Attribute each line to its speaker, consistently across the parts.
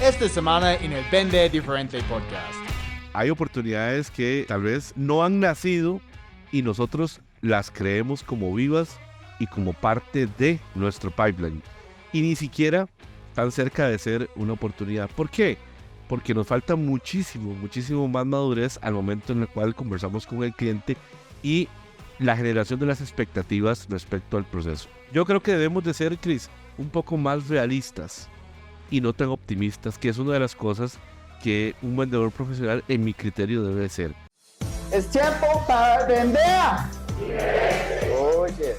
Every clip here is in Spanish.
Speaker 1: esta semana en el Vende Diferente Podcast.
Speaker 2: Hay oportunidades que tal vez no han nacido y nosotros las creemos como vivas y como parte de nuestro pipeline. Y ni siquiera tan cerca de ser una oportunidad. ¿Por qué? Porque nos falta muchísimo más madurez al momento en el cual conversamos con el cliente y la generación de las expectativas respecto al proceso. Yo creo que debemos de ser, Chris, un poco más realistas y no tan optimistas, que es una de las cosas que un vendedor profesional, en mi criterio, debe ser.
Speaker 1: ¡Es tiempo para vender! Oye.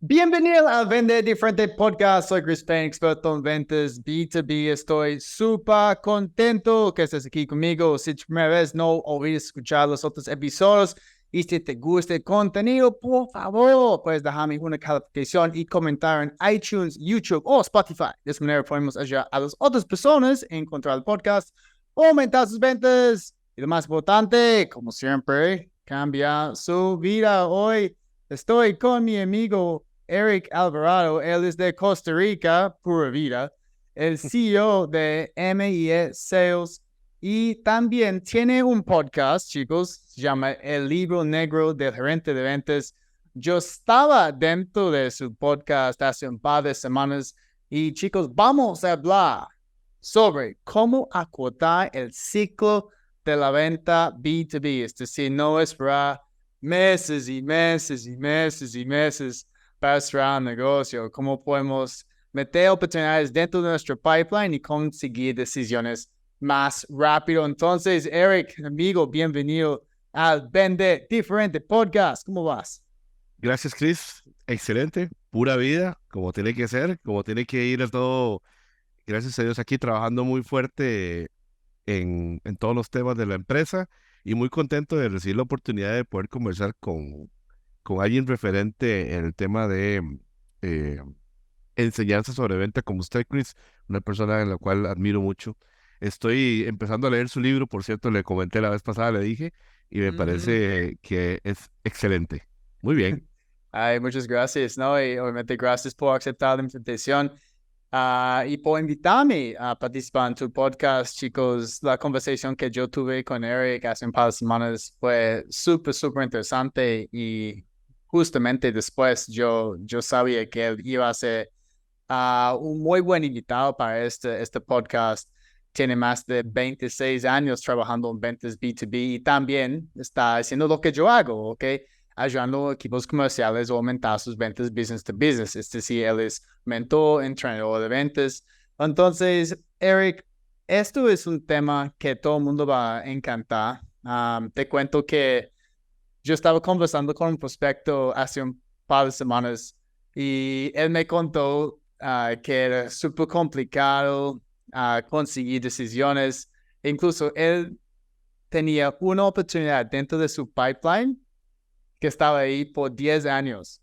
Speaker 1: Bienvenido al Vende Diferente Podcast. Soy Chris Payne, experto en ventas B2B. Estoy súper contento que estés aquí conmigo. Si es tu primera vez, no olvides escuchar los otros episodios. Y si te gusta el contenido, por favor, puedes dejarme una calificación y comentar en iTunes, YouTube o Spotify. De esa manera podemos ayudar a las otras personas a encontrar el podcast, aumentar sus ventas y lo más importante, como siempre, cambiar su vida. Hoy estoy con mi amigo Eric Alvarado. Él es de Costa Rica, pura vida, el CEO de MIE Sales. Y también tiene un podcast, chicos, se llama El Libro Negro del Gerente de Ventas. Yo estaba dentro de su podcast hace un par de semanas y, chicos, vamos a hablar sobre cómo acortar el ciclo de la venta B2B. Es decir, no esperar meses y meses y meses y meses para cerrar un negocio. Cómo podemos meter oportunidades dentro de nuestro pipeline y conseguir decisiones más rápido. Entonces, Eric, amigo, bienvenido al Vende Diferente Podcast. ¿Cómo vas?
Speaker 2: Gracias, Chris. Excelente, pura vida, como tiene que ser, como tiene que ir a todo. Gracias a Dios aquí trabajando muy fuerte en todos los temas de la empresa y muy contento de recibir la oportunidad de poder conversar con alguien referente en el tema de eh, enseñanza sobre venta como usted, Chris, una persona en la cual admiro mucho. Estoy empezando a leer su libro, por cierto, le comenté la vez pasada, le dije, y me parece que es excelente. Muy bien.
Speaker 1: Ay, muchas gracias, ¿no? Y obviamente gracias por aceptar la invitación y por invitarme a participar en tu podcast, chicos. La conversación que yo tuve con Eric hace un par de semanas fue súper interesante y justamente después yo sabía que él iba a ser un muy buen invitado para este podcast. Tiene más de 26 años trabajando en ventas B2B y también está haciendo lo que yo hago, ¿ok? Ayudando a equipos comerciales a aumentar sus ventas business to business. Es decir, él es mentor, entrenador de ventas. Entonces, Eric, esto es un tema que todo el mundo va a encantar. Te cuento que yo estaba conversando con un prospecto hace un par de semanas y él me contó que era súper complicado conseguir decisiones. Incluso él tenía una oportunidad dentro de su pipeline que estaba ahí por 10 años.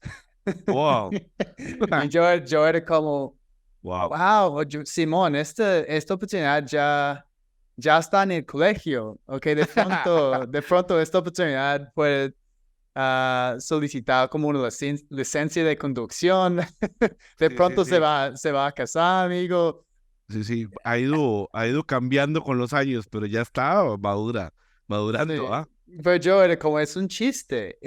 Speaker 2: Wow.
Speaker 1: Y yo era como,
Speaker 2: Wow.
Speaker 1: wow, Simón, esta oportunidad ya está en el colegio. Ok, de pronto esta oportunidad puede solicitar como una licencia de conducción. De pronto
Speaker 2: Sí.
Speaker 1: se va a casar, amigo.
Speaker 2: Sí, ha ido cambiando con los años, pero ya está madurando,
Speaker 1: Sí.
Speaker 2: ¿ah?
Speaker 1: Pero yo era como, es un chiste.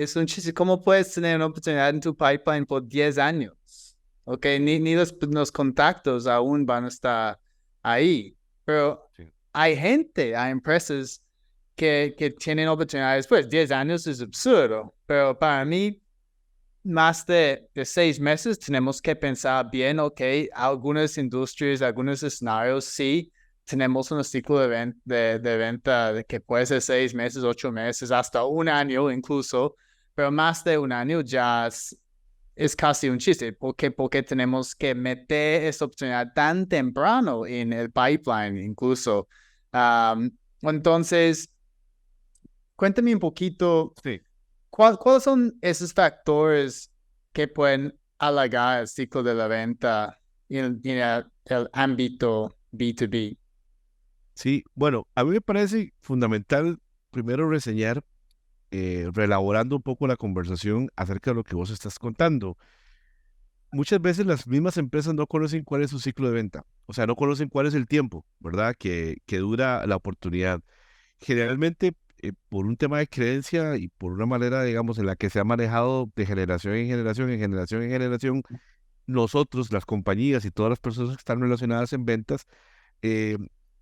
Speaker 1: ¿Cómo puedes tener una oportunidad en tu pipeline por 10 años? Ok, ni los contactos aún van a estar ahí. Pero
Speaker 2: Sí.
Speaker 1: hay empresas que tienen oportunidades. Pues 10 años es absurdo, pero para mí, más de 6 meses tenemos que pensar bien, ok, algunas industrias, algunos escenarios, sí, tenemos un ciclo de venta de que puede ser 6 meses, 8 meses, hasta un año incluso, pero más de un año ya es casi un chiste. Porque tenemos que meter esa oportunidad tan temprano en el pipeline incluso. Entonces, cuéntame un poquito,
Speaker 2: Sí.
Speaker 1: ¿cuáles son esos factores que pueden alargar el ciclo de la venta en el ámbito B2B?
Speaker 2: Sí, bueno, a mí me parece fundamental primero reseñar, reelaborando un poco la conversación acerca de lo que vos estás contando. muchas veces las mismas empresas no conocen cuál es su ciclo de venta, o sea, no conocen cuál es el tiempo, ¿verdad? Que dura la oportunidad. Generalmente, por un tema de creencia y por una manera, digamos, en la que se ha manejado de generación en generación, en generación en generación, nosotros, las compañías y todas las personas que están relacionadas en ventas, eh,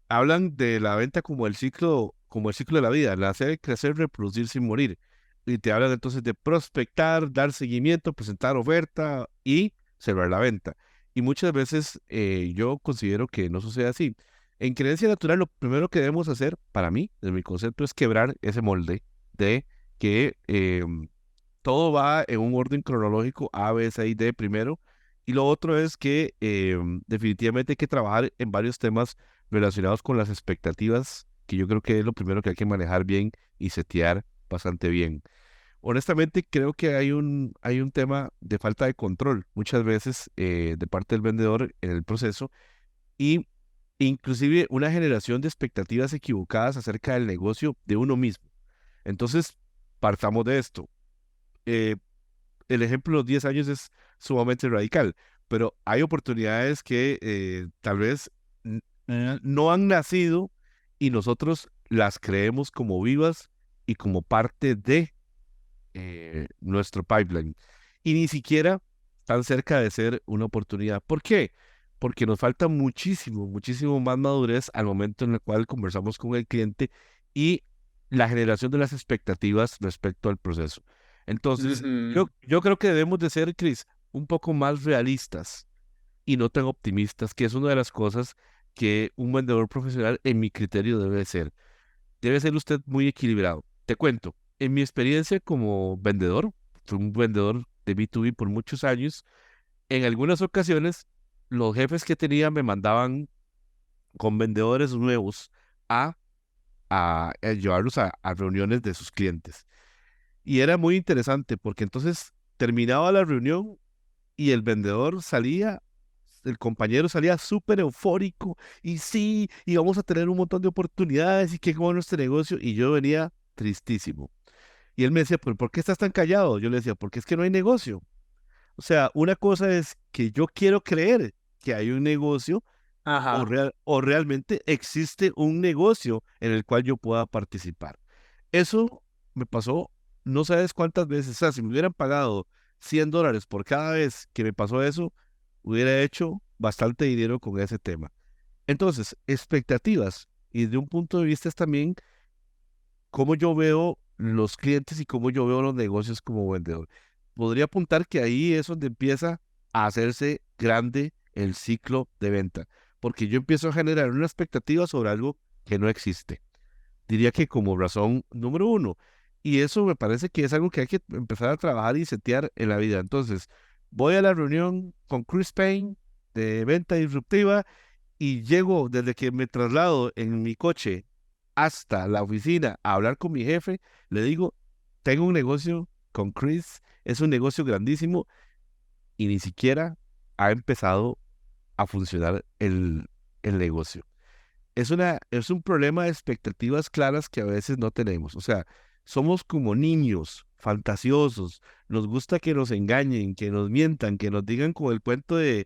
Speaker 2: hablan de la venta como el ciclo de la vida, nacer, crecer, reproducir sin morir. Y te hablan entonces de prospectar, dar seguimiento, presentar oferta y cerrar la venta. Y muchas veces yo considero que no sucede así. En creencia natural, lo primero que debemos hacer, para mí, desde mi concepto, es quebrar ese molde de que todo va en un orden cronológico, A, B, C y D primero. Y lo otro es que definitivamente hay que trabajar en varios temas relacionados con las expectativas, que yo creo que es lo primero que hay que manejar bien y setear bastante bien. Honestamente, creo que hay un tema de falta de control muchas veces de parte del vendedor en el proceso y inclusive una generación de expectativas equivocadas acerca del negocio de uno mismo. Entonces, partamos de esto. Eh, el ejemplo de los 10 años es sumamente radical, pero hay oportunidades que tal vez no han nacido y nosotros las creemos como vivas y como parte de nuestro pipeline. Y ni siquiera tan cerca de ser una oportunidad. ¿Por qué? Porque nos falta muchísimo, muchísimo más madurez al momento en el cual conversamos con el cliente y la generación de las expectativas respecto al proceso. Entonces,
Speaker 1: Ujú.
Speaker 2: yo creo que debemos de ser, Chris, un poco más realistas y no tan optimistas, que es una de las cosas que un vendedor profesional, en mi criterio, debe ser. Debe ser usted muy equilibrado. Te cuento, en mi experiencia como vendedor, fui un vendedor de B2B por muchos años, en algunas ocasiones los jefes que tenía me mandaban con vendedores nuevos a, a llevarlos a reuniones de sus clientes. Y era muy interesante porque entonces terminaba la reunión y el vendedor salía, el compañero salía súper eufórico y sí, y vamos a tener un montón de oportunidades y qué bueno este negocio. Y yo venía tristísimo. Y él me decía, ¿pero por qué estás tan callado? Yo le decía, porque es que no hay negocio. O sea, una cosa es que yo quiero creer que hay un negocio
Speaker 1: Ajá.
Speaker 2: o realmente existe un negocio en el cual yo pueda participar. Eso me pasó no sabes cuántas veces. O sea, si me hubieran pagado $100 por cada vez que me pasó eso, hubiera hecho bastante dinero con ese tema. Entonces, expectativas. Y de un punto de vista es también cómo yo veo los clientes y cómo yo veo los negocios como vendedor. Podría apuntar que ahí es donde empieza a hacerse grande el ciclo de venta, porque yo empiezo a generar una expectativa sobre algo que no existe. Diría que como razón número uno. Y eso me parece que es algo que hay que empezar a trabajar y setear en la vida. Entonces, voy a la reunión con Chris Payne de venta disruptiva y llego desde que me traslado en mi coche hasta la oficina a hablar con mi jefe, le digo, tengo un negocio con Chris, es un negocio grandísimo y ni siquiera ha empezado a funcionar el negocio. Es un problema de expectativas claras que a veces no tenemos. O sea, somos como niños fantasiosos. Nos gusta que nos engañen, que nos mientan, que nos digan como el cuento de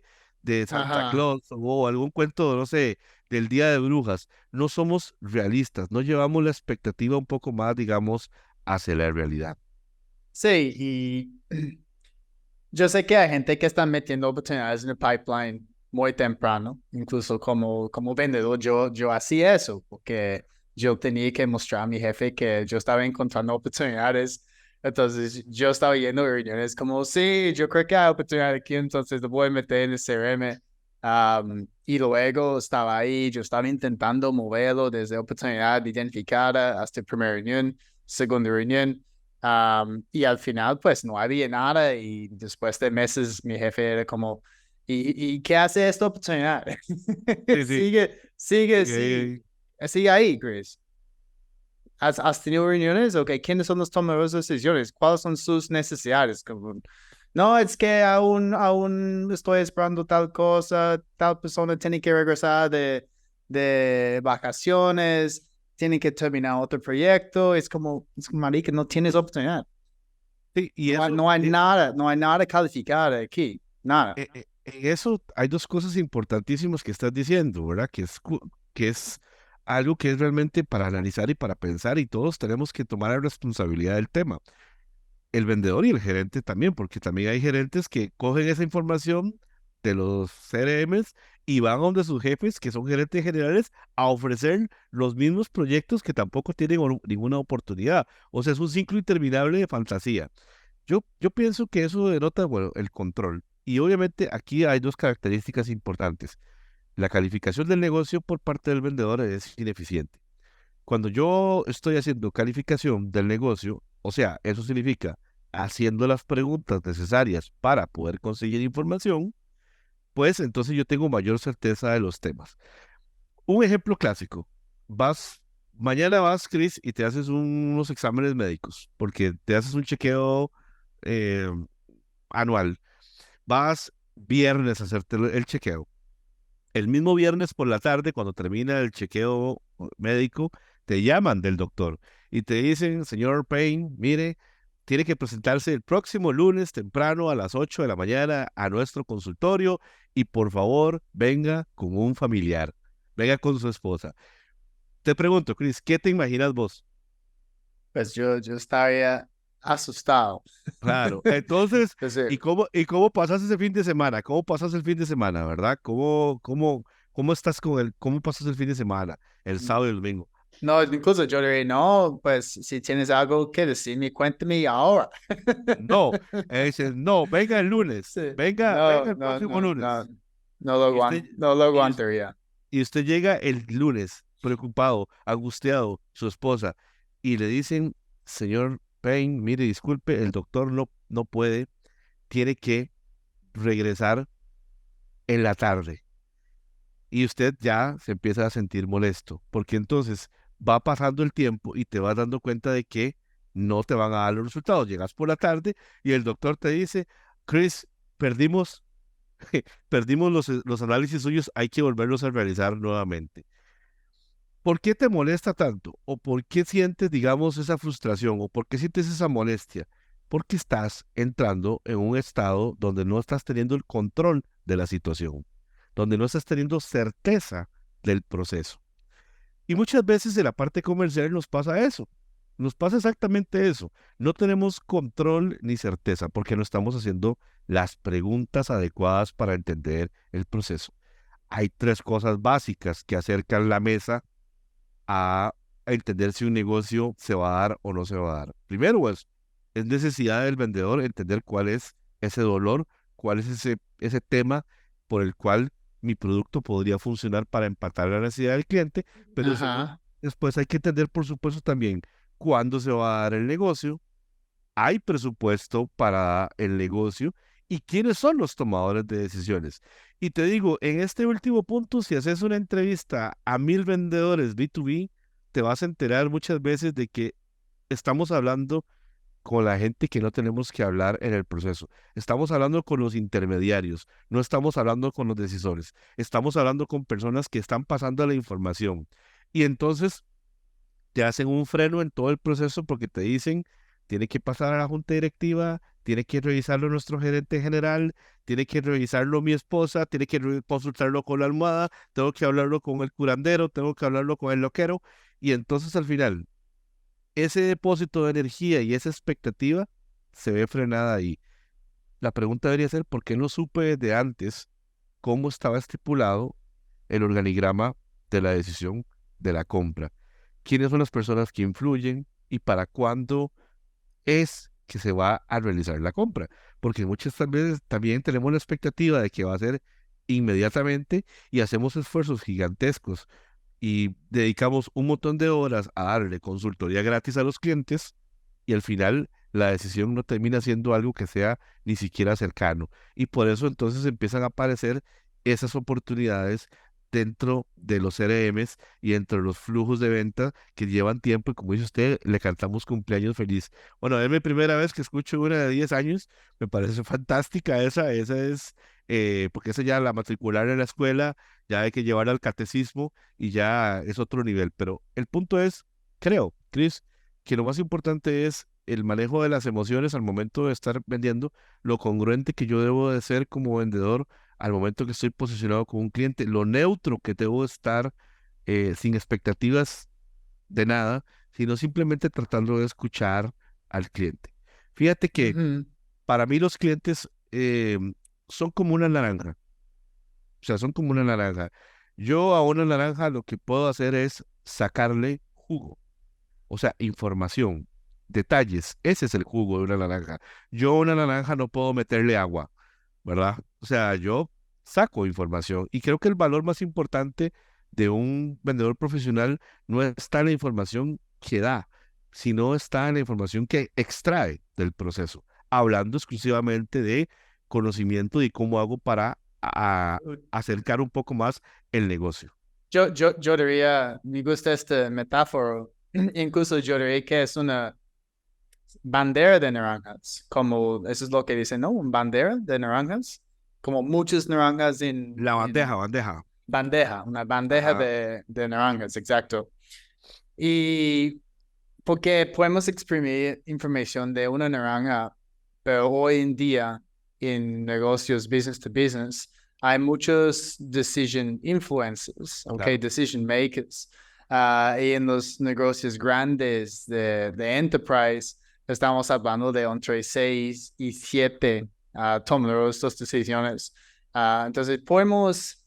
Speaker 2: Santa
Speaker 1: Ajá.
Speaker 2: Claus o algún cuento, no sé, del Día de Brujas. No somos realistas, no llevamos la expectativa un poco más, digamos, hacia la realidad.
Speaker 1: Sí, y yo sé que hay gente que está metiendo oportunidades en el pipeline muy temprano, incluso como vendedor, yo hacía eso, porque yo tenía que mostrar a mi jefe que yo estaba encontrando oportunidades. Entonces yo estaba yendo a reuniones como, sí, yo creo que hay oportunidad aquí, entonces lo voy a meter en el CRM. Y luego estaba ahí, yo estaba intentando moverlo desde oportunidad identificada hasta primera reunión, segunda reunión. Y al final, pues no había nada y después de meses mi jefe era como, ¿y qué hace esta oportunidad?
Speaker 2: Sí, sí.
Speaker 1: Sigue, sigue,
Speaker 2: Eh,
Speaker 1: sigue ahí, Chris. ¿Has tenido reuniones? Ok, ¿quiénes son los tomadores de decisiones? ¿Cuáles son sus necesidades? Como, no, es que aún estoy esperando tal cosa, tal persona tiene que regresar de vacaciones, tiene que terminar otro proyecto. Es como, marica, no tienes oportunidad.
Speaker 2: sí, y
Speaker 1: No hay,
Speaker 2: eso,
Speaker 1: no hay nada, no hay nada calificado aquí. Nada.
Speaker 2: En eso hay dos cosas importantísimas que estás diciendo, ¿verdad? Que es algo que es realmente para analizar y para pensar y todos tenemos que tomar la responsabilidad del tema. El vendedor y el gerente también, porque también hay gerentes que cogen esa información de los CRMs y van a donde sus jefes, que son gerentes generales, a ofrecer los mismos proyectos que tampoco tienen ninguna oportunidad. O sea, es un ciclo interminable de fantasía. Yo pienso que eso denota, bueno, el control. Y obviamente aquí hay dos características importantes. La calificación del negocio por parte del vendedor es ineficiente. Cuando yo estoy haciendo calificación del negocio, o sea, eso significa haciendo las preguntas necesarias para poder conseguir información, pues entonces yo tengo mayor certeza de los temas. Un ejemplo clásico, vas, mañana vas, Chris, y te haces unos exámenes médicos, porque te haces un chequeo eh, anual. Vas viernes a hacerte el chequeo. El mismo viernes por la tarde, cuando termina el chequeo médico, te llaman del doctor y te dicen, señor Payne, mire, tiene que presentarse el próximo lunes temprano a las 8 de la mañana a nuestro consultorio y por favor venga con un familiar, venga con su esposa. Te pregunto, Chris, ¿qué te imaginas vos?
Speaker 1: Pues yo estaría asustado.
Speaker 2: Claro, entonces,
Speaker 1: Entonces,
Speaker 2: ¿y cómo pasas ese fin de semana? ¿Cómo pasas el fin de semana, verdad? ¿Cómo estás cómo pasas el fin de semana, el sábado y el domingo?
Speaker 1: no, incluso yo diría, no, pues si tienes algo que decirme, cuéntame ahora.
Speaker 2: No, dices, no, venga el lunes,
Speaker 1: Sí,
Speaker 2: venga
Speaker 1: no,
Speaker 2: el
Speaker 1: no,
Speaker 2: próximo
Speaker 1: no, no,
Speaker 2: lunes. Y usted,
Speaker 1: no lo
Speaker 2: y, us-
Speaker 1: aguantaría.
Speaker 2: y usted llega el lunes, preocupado, angustiado, su esposa, y le dicen, señor Payne, mire, disculpe, el doctor no puede, tiene que regresar en la tarde. Y usted ya se empieza a sentir molesto, porque entonces va pasando el tiempo y te vas dando cuenta de que no te van a dar los resultados. Llegas por la tarde y el doctor te dice, Chris, perdimos, perdimos los análisis suyos, hay que volverlos a realizar nuevamente. ¿Por qué te molesta tanto? ¿O por qué sientes, digamos, esa frustración? ¿O por qué sientes esa molestia? Porque estás entrando en un estado donde no estás teniendo el control de la situación, donde no estás teniendo certeza del proceso. Y muchas veces en la parte comercial nos pasa eso. Nos pasa exactamente eso. No tenemos control ni certeza porque no estamos haciendo las preguntas adecuadas para entender el proceso. Hay tres cosas básicas que acercan la mesa a entender si un negocio se va a dar o no se va a dar. Primero, es necesidad del vendedor entender cuál es ese dolor, cuál es ese tema por el cual mi producto podría funcionar para empatar la necesidad del cliente, pero segundo,
Speaker 1: Ajá,
Speaker 2: después hay que entender, por supuesto, también cuándo se va a dar el negocio, hay presupuesto para el negocio y quiénes son los tomadores de decisiones. Y te digo, en este último punto, si haces una entrevista a 1000 vendedores B2B, te vas a enterar muchas veces de que estamos hablando con la gente que no tenemos que hablar en el proceso. Estamos hablando con los intermediarios, no estamos hablando con los decisores, estamos hablando con personas que están pasando la información. Y entonces te hacen un freno en todo el proceso porque te dicen, tiene que pasar a la junta directiva, tiene que revisarlo nuestro gerente general, tiene que revisarlo mi esposa, tiene que consultarlo con la almohada, tengo que hablarlo con el curandero, tengo que hablarlo con el loquero, y entonces al final, ese depósito de energía y esa expectativa se ve frenada ahí. La pregunta debería ser, ¿por qué no supe desde antes cómo estaba estipulado el organigrama de la decisión de la compra? ¿Quiénes son las personas que influyen y para cuándo es que se va a realizar la compra? Porque muchas veces también tenemos la expectativa de que va a ser inmediatamente y hacemos esfuerzos gigantescos y dedicamos un montón de horas a darle consultoría gratis a los clientes y al final la decisión no termina siendo algo que sea ni siquiera cercano. Y por eso entonces empiezan a aparecer esas oportunidades dentro de los CRMs y dentro de los flujos de venta que llevan tiempo y como dice usted, le cantamos cumpleaños feliz. Bueno, es mi primera vez que escucho una de 10 años, me parece fantástica esa es, porque esa ya la matricular en la escuela, ya hay que llevar al catecismo y ya es otro nivel. Pero el punto es, creo, Chris, que lo más importante es el manejo de las emociones al momento de estar vendiendo, lo congruente que yo debo de ser como vendedor al momento que estoy posicionado con un cliente, lo neutro que debo estar sin expectativas de nada, sino simplemente tratando de escuchar al cliente. Fíjate que
Speaker 1: Ujú.
Speaker 2: para mí los clientes son como una naranja, o sea, son como una naranja. Yo a una naranja lo que puedo hacer es sacarle jugo, o sea, información, detalles. Ese es el jugo de una naranja. Yo a una naranja no puedo meterle agua, ¿verdad? O sea, yo saco información y creo que el valor más importante de un vendedor profesional no está en la información que da, sino está en la información que extrae del proceso, hablando exclusivamente de conocimiento y cómo hago para acercar un poco más el negocio.
Speaker 1: Yo diría, me gusta esta metáfora, incluso yo diría que es una bandera de naranjas, como eso es lo que dicen, ¿no? Un bandera de naranjas, como muchas naranjas
Speaker 2: La
Speaker 1: en
Speaker 2: bandeja.
Speaker 1: bandeja, una bandeja
Speaker 2: Ajá.
Speaker 1: de naranjas, exacto. Y porque podemos exprimir información de una naranja, pero hoy en día en negocios business to business hay muchos decision influencers, okay,
Speaker 2: Claro.
Speaker 1: decision makers. Y en los negocios grandes de enterprise estamos hablando de entre 6 y 7 tomadores de decisiones. Entonces podemos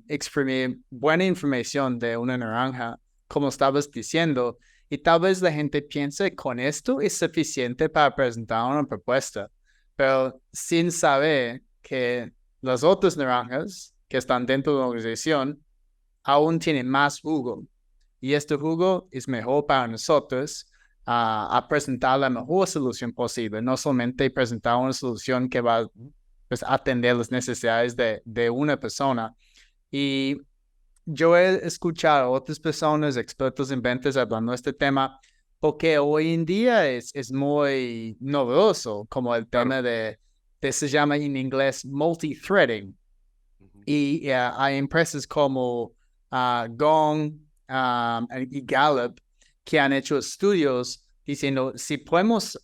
Speaker 1: exprimir buena información de una naranja, como estabas diciendo, y tal vez la gente piense con esto es suficiente para presentar una propuesta, pero sin saber que las otras naranjas que están dentro de la organización aún tienen más jugo. Y este jugo es mejor para nosotros a presentar la mejor solución posible, no solamente presentar una solución que va pues, a atender las necesidades de una persona. Y yo he escuchado a otras personas, expertos en ventas, hablando de este tema, porque hoy en día es muy novedoso, como el
Speaker 2: Claro.
Speaker 1: tema se llama en inglés multi-threading.
Speaker 2: Ujú.
Speaker 1: Y hay empresas como Gong y Gallup que han hecho estudios diciendo si podemos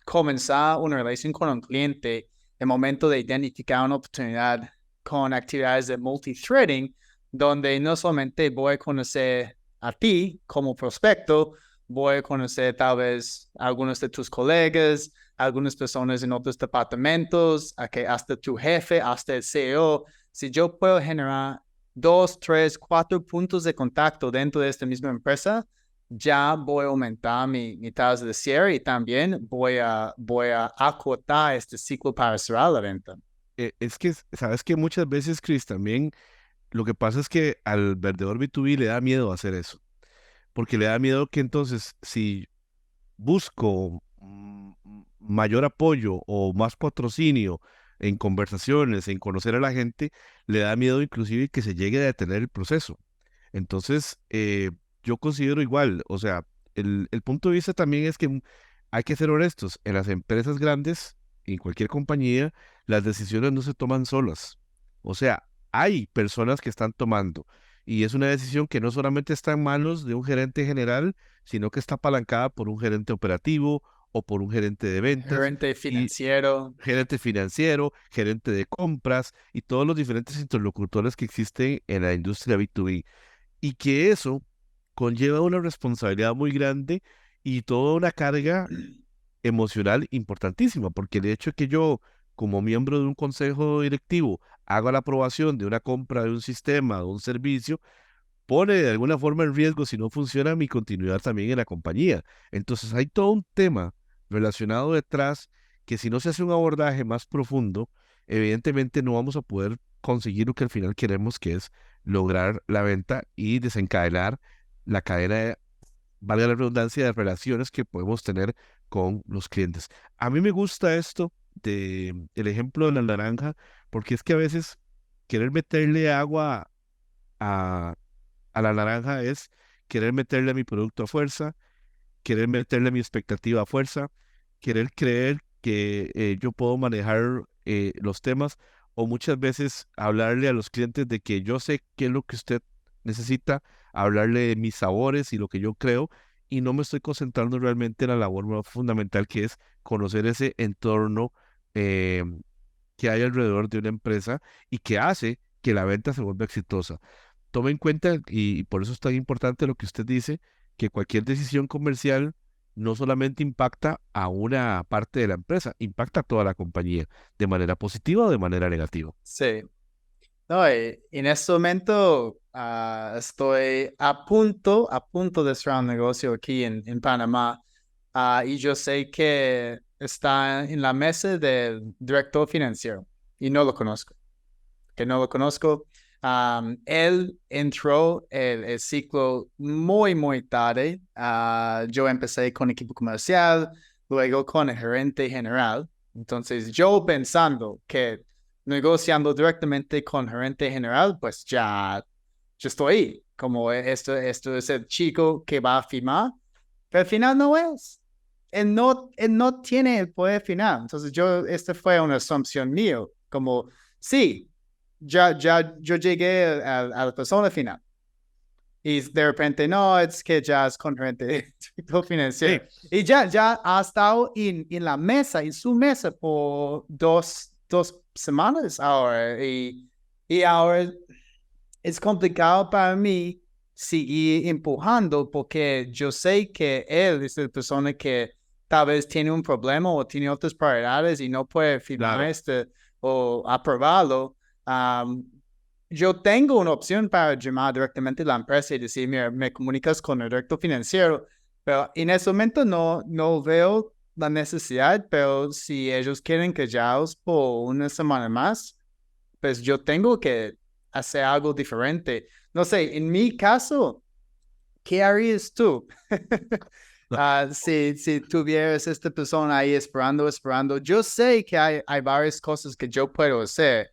Speaker 1: comenzar una relación con un cliente en el momento de identificar una oportunidad con actividades de multithreading, donde no solamente voy a conocer a ti como prospecto, voy a conocer tal vez a algunos de tus colegas, algunas personas en otros departamentos, hasta tu jefe, hasta el CEO. Si yo puedo generar 2, 3, 4 puntos de contacto dentro de esta misma empresa, ya voy a aumentar mi tasa de cierre y también voy a acortar este ciclo para cerrar la venta.
Speaker 2: Es que, sabes que muchas veces, Chris, también lo que pasa es que al vendedor B2B le da miedo hacer eso, porque le da miedo que entonces si busco mayor apoyo o más patrocinio en conversaciones, en conocer a la gente, le da miedo inclusive que se llegue a detener el proceso. Entonces, yo considero igual, o sea, el punto de vista también es que hay que ser honestos, en las empresas grandes, en cualquier compañía, las decisiones no se toman solas. O sea, hay personas que están tomando y es una decisión que no solamente está en manos de un gerente general, sino que está apalancada por un gerente operativo o por un gerente de ventas
Speaker 1: Gerente
Speaker 2: y
Speaker 1: financiero.
Speaker 2: gerente financiero, gerente de compras y todos los diferentes interlocutores que existen en la industria B2B. Y que eso conlleva una responsabilidad muy grande y toda una carga emocional importantísima, porque el hecho de que yo, como miembro de un consejo directivo, haga la aprobación de una compra de un sistema, de un servicio, pone de alguna forma en riesgo, si no funciona, mi continuidad también en la compañía. Entonces hay todo un tema relacionado detrás que si no se hace un abordaje más profundo, evidentemente no vamos a poder conseguir lo que al final queremos, que es lograr la venta y desencadenar la cadena de, valga la redundancia, de relaciones que podemos tener con los clientes. A mí me gusta esto de el ejemplo de la naranja, porque es que a veces querer meterle agua a la naranja es querer meterle a mi producto a fuerza, querer meterle a mi expectativa a fuerza, querer creer que yo puedo manejar los temas o muchas veces hablarle a los clientes de que yo sé qué es lo que usted necesita, hablarle de mis sabores y lo que yo creo y no me estoy concentrando realmente en la labor más fundamental que es conocer ese entorno eh, que hay alrededor de una empresa y que hace que la venta se vuelva exitosa. Tome en cuenta, y por eso es tan importante lo que usted dice, que cualquier decisión comercial no solamente impacta a una parte de la empresa, impacta a toda la compañía, de manera positiva o de manera negativa.
Speaker 1: Sí. No, en este momento estoy a punto de cerrar un negocio aquí en Panamá. Y yo sé que está en la mesa del director financiero y no lo conozco, que no lo conozco. Él entró el ciclo muy, muy tarde. Yo empecé con equipo comercial, luego con el gerente general. Entonces, yo pensando que negociando directamente con gerente general, pues ya estoy ahí. Como esto es el chico que va a firmar, pero al final no es. Él no tiene el poder final. Entonces, esta fue una asunción mía, como, sí, yo llegué a la persona final. Y de repente, no, es que ya es con gerente financiero.
Speaker 2: Sí,
Speaker 1: Y ya ha estado en la mesa, en su mesa por dos semanas ahora. Y ahora es complicado para mí seguir empujando porque yo sé que él es la persona que tal vez tiene un problema o tiene otras prioridades y no puede firmar
Speaker 2: claro.
Speaker 1: o aprobarlo. Um, yo tengo una opción para llamar directamente a la empresa y decir, mira, me comunicas con el director financiero, pero en ese momento no veo la necesidad, pero si ellos quieren que ya por una semana más, pues yo tengo que hacer algo diferente. No sé, en mi caso, ¿qué harías tú? Si tuvieras esta persona ahí esperando, yo sé que hay varias cosas que yo puedo hacer,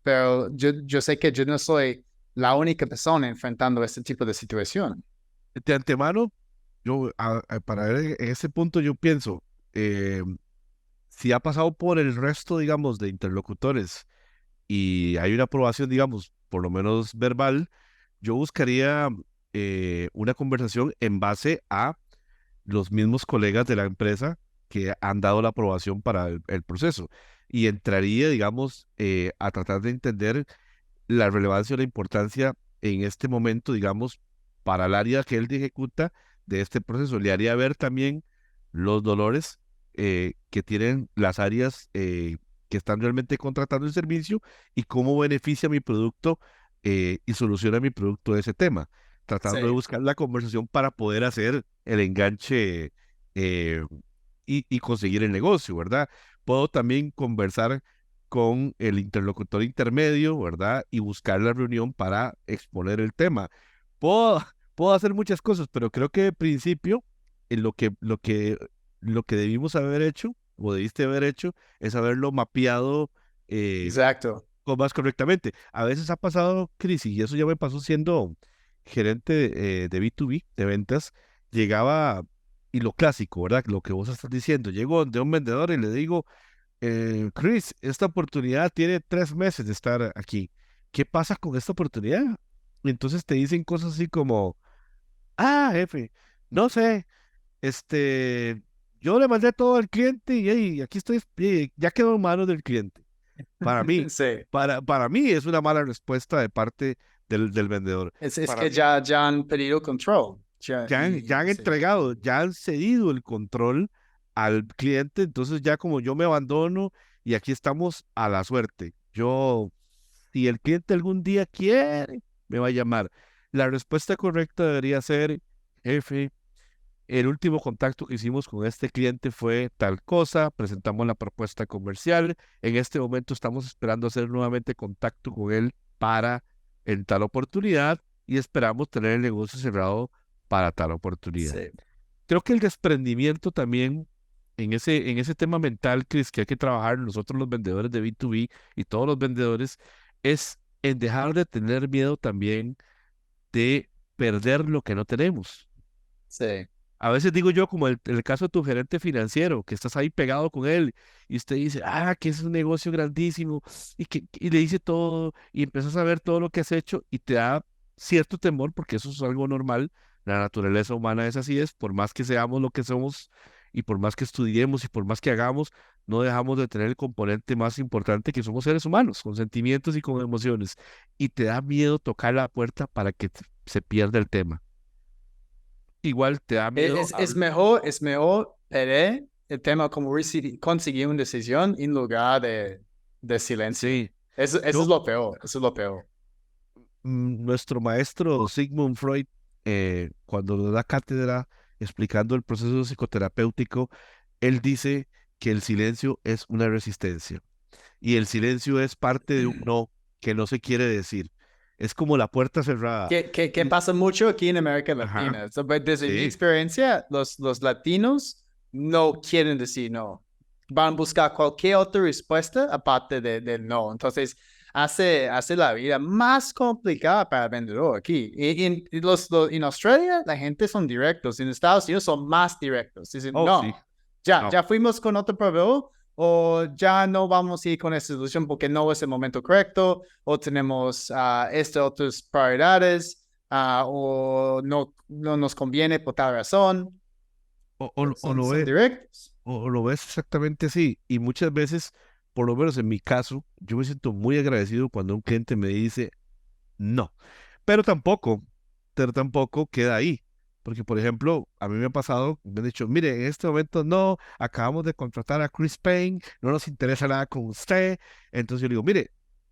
Speaker 1: pero yo sé que yo no soy la única persona enfrentando este tipo de situación.
Speaker 2: De antemano, yo, para ver en ese punto, yo pienso, eh, si ha pasado por el resto, digamos, de interlocutores y hay una aprobación, digamos, por lo menos verbal, yo buscaría una conversación en base a los mismos colegas de la empresa que han dado la aprobación para el proceso y entraría, digamos, a tratar de entender la relevancia o la importancia en este momento, digamos, para el área que él ejecuta de este proceso. Le haría ver también los dolores que tienen las áreas que están realmente contratando el servicio y cómo beneficia mi producto y soluciona mi producto de ese tema, tratando de
Speaker 1: Sí,
Speaker 2: buscar la conversación para poder hacer el enganche eh, y conseguir el negocio, ¿verdad? Puedo también conversar con el interlocutor intermedio, ¿verdad? Y buscar la reunión para exponer el tema. Puedo, puedo hacer muchas cosas, pero creo que de principio lo que debimos haber hecho, o debiste haber hecho, es haberlo mapeado eh,
Speaker 1: exacto.
Speaker 2: más correctamente. A veces ha pasado, Cris, y eso ya me pasó siendo gerente de B2B, de ventas, llegaba, y lo clásico, ¿verdad? Lo que vos estás diciendo, llego de un vendedor y le digo, Chris, esta oportunidad tiene 3 meses de estar aquí. ¿Qué pasa con esta oportunidad? Y entonces te dicen cosas así como, jefe, no sé, este, yo le mandé todo al cliente y, hey, aquí estoy, ya quedó en manos del cliente. Para mí,
Speaker 1: Sí.
Speaker 2: para mí es una mala respuesta de parte del vendedor.
Speaker 1: Es
Speaker 2: Para
Speaker 1: que
Speaker 2: mí,
Speaker 1: ya han pedido control.
Speaker 2: ya han
Speaker 1: Sí.
Speaker 2: entregado, ya han cedido el control al cliente, entonces ya como yo me abandono y aquí estamos a la suerte. Si el cliente algún día quiere, me va a llamar. La respuesta correcta debería ser, jefe, el último contacto que hicimos con este cliente fue tal cosa, presentamos la propuesta comercial, en este momento estamos esperando hacer nuevamente contacto con él para en tal oportunidad y esperamos tener el negocio cerrado para tal oportunidad.
Speaker 1: Sí.
Speaker 2: Creo que el desprendimiento también en ese tema mental, Chris, que hay que trabajar nosotros los vendedores de B2B y todos los vendedores, es en dejar de tener miedo también de perder lo que no tenemos.
Speaker 1: Sí.
Speaker 2: A veces digo yo, como el caso de tu gerente financiero, que estás ahí pegado con él y usted dice, que es un negocio grandísimo y le dice todo y empiezas a ver todo lo que has hecho y te da cierto temor, porque eso es algo normal, La naturaleza humana es así, es, por más que seamos lo que somos y por más que estudiemos y por más que hagamos, no dejamos de tener el componente más importante que somos seres humanos, con sentimientos y con emociones. Y te da miedo tocar la puerta para que se pierda el tema. Igual te da miedo
Speaker 1: Es mejor pedir el tema como conseguir una decisión en lugar de silencio.
Speaker 2: Sí,
Speaker 1: Eso es
Speaker 2: yo,
Speaker 1: lo peor, eso es lo peor.
Speaker 2: nuestro maestro Sigmund Freud, cuando nos da cátedra explicando el proceso psicoterapéutico, él dice que el silencio es una resistencia y el silencio es parte de un no que no se quiere decir. Es como la puerta cerrada.
Speaker 1: Que pasa mucho aquí en América
Speaker 2: Ajá,
Speaker 1: Latina. So, but desde mi
Speaker 2: sí.
Speaker 1: experiencia, los latinos no quieren decir no. Van a buscar cualquier otra respuesta aparte del no. Entonces, hace la vida más complicada para el vendedor aquí. En Australia, la gente son directos. En Estados Unidos son más directos. Dicen,
Speaker 2: Oh, sí.
Speaker 1: no, ya,
Speaker 2: No.
Speaker 1: ya fuimos con otro proveedor o ya no vamos a ir con esta solución porque no es el momento correcto, o tenemos estas otras prioridades, o no nos conviene por tal razón.
Speaker 2: O lo
Speaker 1: Son
Speaker 2: ves,
Speaker 1: directos.
Speaker 2: o lo ves exactamente así. Y muchas veces, por lo menos en mi caso, yo me siento muy agradecido cuando un cliente me dice no. Pero tampoco, pero tampoco queda ahí. Porque, por ejemplo, a mí me ha pasado, me han dicho, mire, en este momento no, acabamos de contratar a Chris Payne, no nos interesa nada con usted. Entonces yo le digo, mire,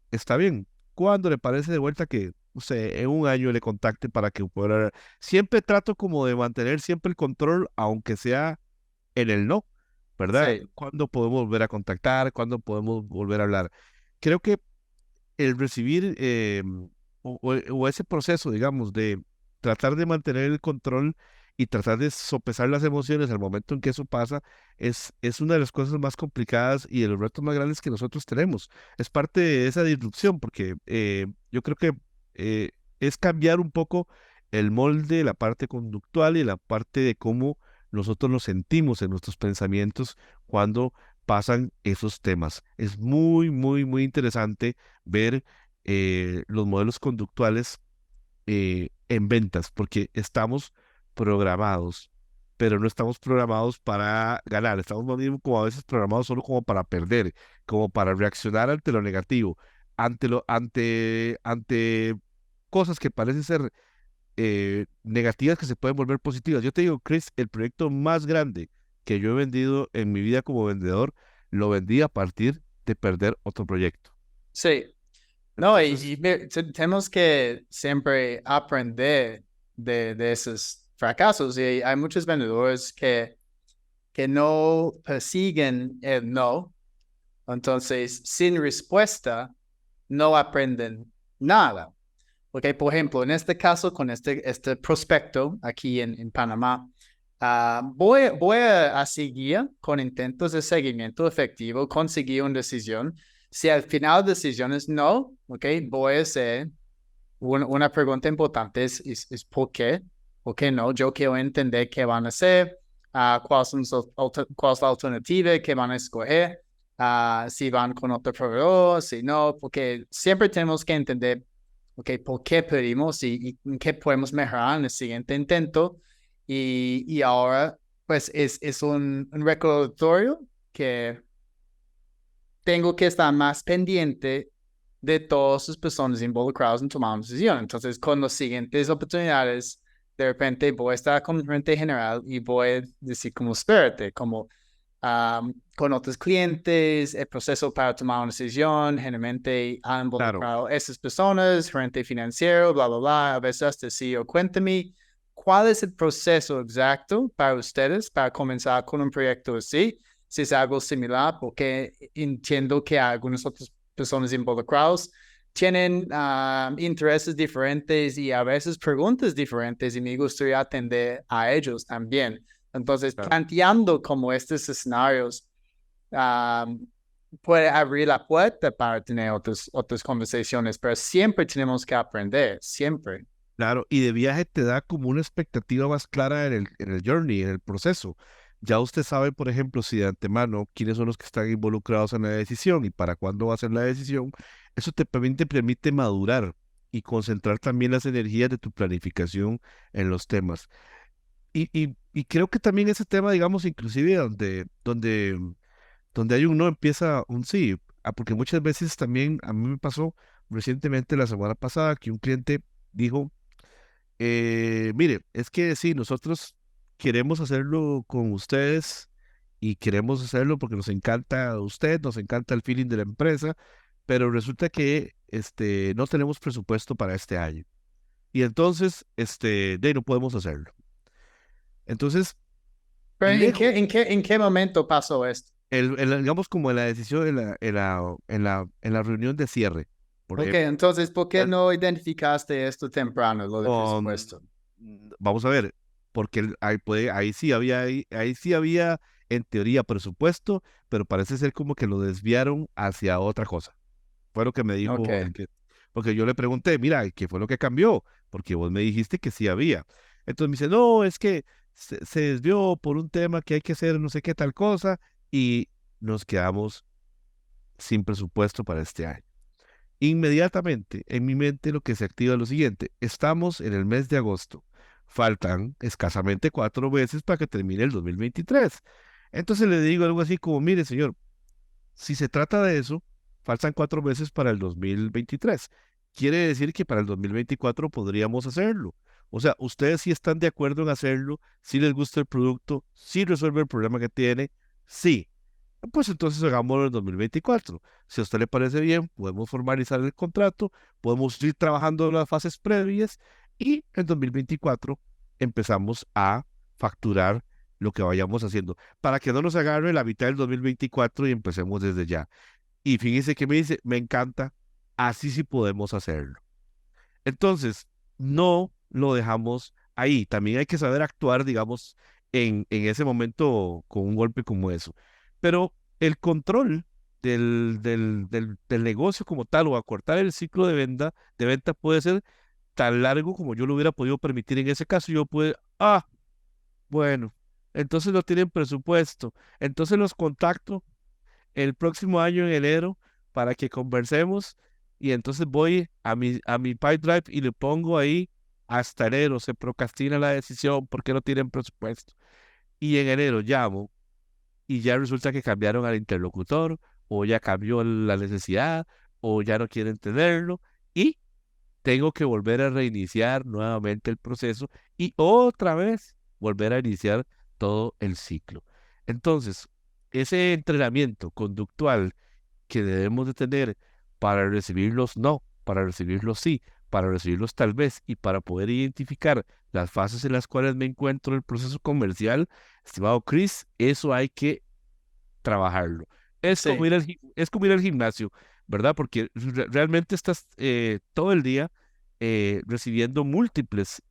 Speaker 2: está bien, ¿cuándo le parece de vuelta que usted en un año le contacte para que pueda... Siempre trato como de mantener siempre el control, aunque sea en el no, ¿verdad?
Speaker 1: Sí,
Speaker 2: ¿Cuándo podemos volver a contactar? ¿Cuándo podemos volver a hablar? Creo que el recibir o ese proceso, digamos, de tratar de mantener el control y tratar de sopesar las emociones al momento en que eso pasa, es una de las cosas más complicadas y de los retos más grandes que nosotros tenemos. Es parte de esa disrupción, porque yo creo que es cambiar un poco el molde, la parte conductual y la parte de cómo nosotros nos sentimos en nuestros pensamientos cuando pasan esos temas. Es muy, muy, muy interesante ver los modelos conductuales en ventas, porque estamos programados, pero no estamos programados para ganar, estamos más bien como a veces programados solo como para perder, como para reaccionar ante lo negativo, ante cosas que parecen ser negativas que se pueden volver positivas. Yo te digo, Chris, el proyecto más grande que yo he vendido en mi vida como vendedor, lo vendí a partir de perder otro proyecto.
Speaker 1: sí. No,
Speaker 2: Entonces,
Speaker 1: tenemos que siempre aprender de esos fracasos. Y hay muchos vendedores que no persiguen el no. Entonces, sin respuesta, no aprenden nada. Porque, por ejemplo, en este caso, con este prospecto aquí en Panamá, voy a seguir con intentos de seguimiento efectivo, conseguir una decisión. Si al final la decisión es no, ok, voy a hacer una pregunta importante, es ¿por qué? ¿Por qué no? Yo quiero entender qué van a hacer, cuál es la alternativa, qué van a escoger, si van con otro proveedor, si no, porque siempre tenemos que entender, ok, por qué pedimos y en qué podemos mejorar en el siguiente intento. Y ahora, pues, es un recordatorio que tengo que estar más pendiente de todas las personas involucradas en tomar una decisión. Entonces, con las siguientes oportunidades, de repente voy a estar con el gerente general y voy a decir como espérate, como con otros clientes, el proceso para tomar una decisión, generalmente han
Speaker 2: claro,
Speaker 1: involucrado a esas personas, gerente financiero, bla, bla, bla, a veces hasta CEO. Cuéntame, ¿cuál es el proceso exacto para ustedes para comenzar con un proyecto así? Si es algo similar, porque entiendo que algunas otras personas involucradas tienen intereses diferentes y a veces preguntas diferentes y me gustaría atender a ellos también. Entonces,
Speaker 2: claro.
Speaker 1: planteando como estos escenarios puede abrir la puerta para tener otras conversaciones, pero siempre tenemos que aprender, siempre.
Speaker 2: Claro, y de viaje te da como una expectativa más clara en el journey, en el proceso. Ya usted sabe, por ejemplo, si de antemano quiénes son los que están involucrados en la decisión y para cuándo va a ser la decisión. Eso te permite madurar y concentrar también las energías de tu planificación en los temas. Y creo que también ese tema, digamos, inclusive donde hay un no, empieza un sí. Porque muchas veces también a mí me pasó recientemente, la semana pasada, que un cliente dijo, mire, es que sí, nosotros queremos hacerlo con ustedes y queremos hacerlo porque nos encanta usted, nos encanta el feeling de la empresa, pero resulta que no tenemos presupuesto para este año. Y entonces, no podemos hacerlo. Entonces,
Speaker 1: Pero
Speaker 2: lejos,
Speaker 1: en qué momento pasó esto?
Speaker 2: digamos como en la decisión, en la reunión de cierre, por
Speaker 1: Ok,
Speaker 2: ejemplo.
Speaker 1: entonces, ¿por qué
Speaker 2: eh,
Speaker 1: no identificaste esto temprano, lo de
Speaker 2: um,
Speaker 1: presupuesto?
Speaker 2: Vamos a ver, porque ahí sí había en teoría presupuesto, pero parece ser como que lo desviaron hacia otra cosa. Fue lo que me
Speaker 1: Ok,
Speaker 2: dijo porque yo le pregunté, mira, ¿qué fue lo que cambió? Porque vos me dijiste que sí había. Entonces me dice, no, es que se desvió por un tema que hay que hacer no sé qué tal cosa y nos quedamos sin presupuesto para este año. Inmediatamente en mi mente lo que se activa es lo siguiente, estamos en el mes de agosto, faltan escasamente 4 meses para que termine el 2023. Entonces le digo algo así como, mire señor, si se trata de eso, faltan 4 meses para el 2023. Quiere decir que para el 2024 podríamos hacerlo. O sea, ustedes sí están de acuerdo en hacerlo, si les gusta el producto, si resuelve el problema que tiene, sí. Pues entonces hagámoslo en 2024. Si a usted le parece bien, podemos formalizar el contrato, podemos ir trabajando en las fases previas y en 2024 empezamos a facturar lo que vayamos haciendo, para que no nos agarre la mitad del 2024 y empecemos desde ya. Y fíjese que me dice, me encanta, así sí podemos hacerlo. Entonces, no lo dejamos ahí. También hay que saber actuar, digamos, en ese momento con un golpe como eso. Pero el control del negocio como tal o acortar el ciclo de venta puede ser tan largo como yo lo hubiera podido permitir en ese caso. Yo puedo, bueno, entonces no tienen presupuesto. Entonces los contacto el próximo año en enero para que conversemos y entonces voy a mi Pipedrive y le pongo ahí hasta enero, se procrastina la decisión porque no tienen presupuesto. Y en enero llamo y ya resulta que cambiaron al interlocutor o ya cambió la necesidad o ya no quieren tenerlo y tengo que volver a reiniciar nuevamente el proceso y otra vez volver a iniciar todo el ciclo. Entonces, ese entrenamiento conductual que debemos de tener para recibir los no, para recibir los sí, para recibir los tal vez y para poder identificar las fases en las cuales me encuentro en el proceso comercial, estimado Chris, eso hay que trabajarlo.
Speaker 1: sí.
Speaker 2: Es como ir al gimnasio, ¿verdad? Porque realmente estás todo el día recibiendo múltiples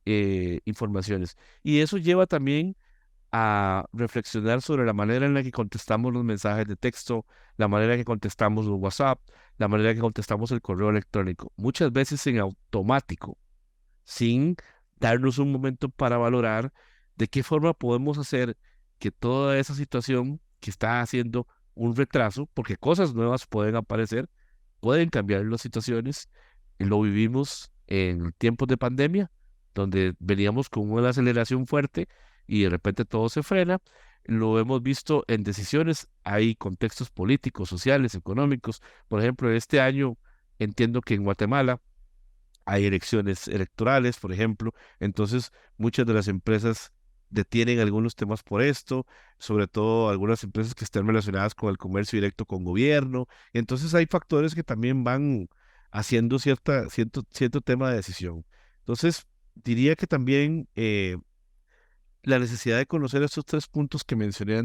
Speaker 2: informaciones y eso lleva también a reflexionar sobre la manera en la que contestamos los mensajes de texto, la manera en que contestamos los WhatsApp, la manera en que contestamos el correo electrónico, muchas veces en automático, sin darnos un momento para valorar de qué forma podemos hacer que toda esa situación que está haciendo un retraso, porque cosas nuevas pueden aparecer, pueden cambiar las situaciones, y lo vivimos en tiempos de pandemia, donde veníamos con una aceleración fuerte y de repente todo se frena. Lo hemos visto en decisiones, hay contextos políticos, sociales, económicos. Por ejemplo, este año entiendo que en Guatemala hay elecciones electorales, por ejemplo, entonces muchas de las empresas detienen algunos temas por esto, sobre todo algunas empresas que están relacionadas con el comercio directo con gobierno, entonces hay factores que también van haciendo cierto tema de decisión. Entonces, diría que también la necesidad de conocer estos 3 puntos que mencioné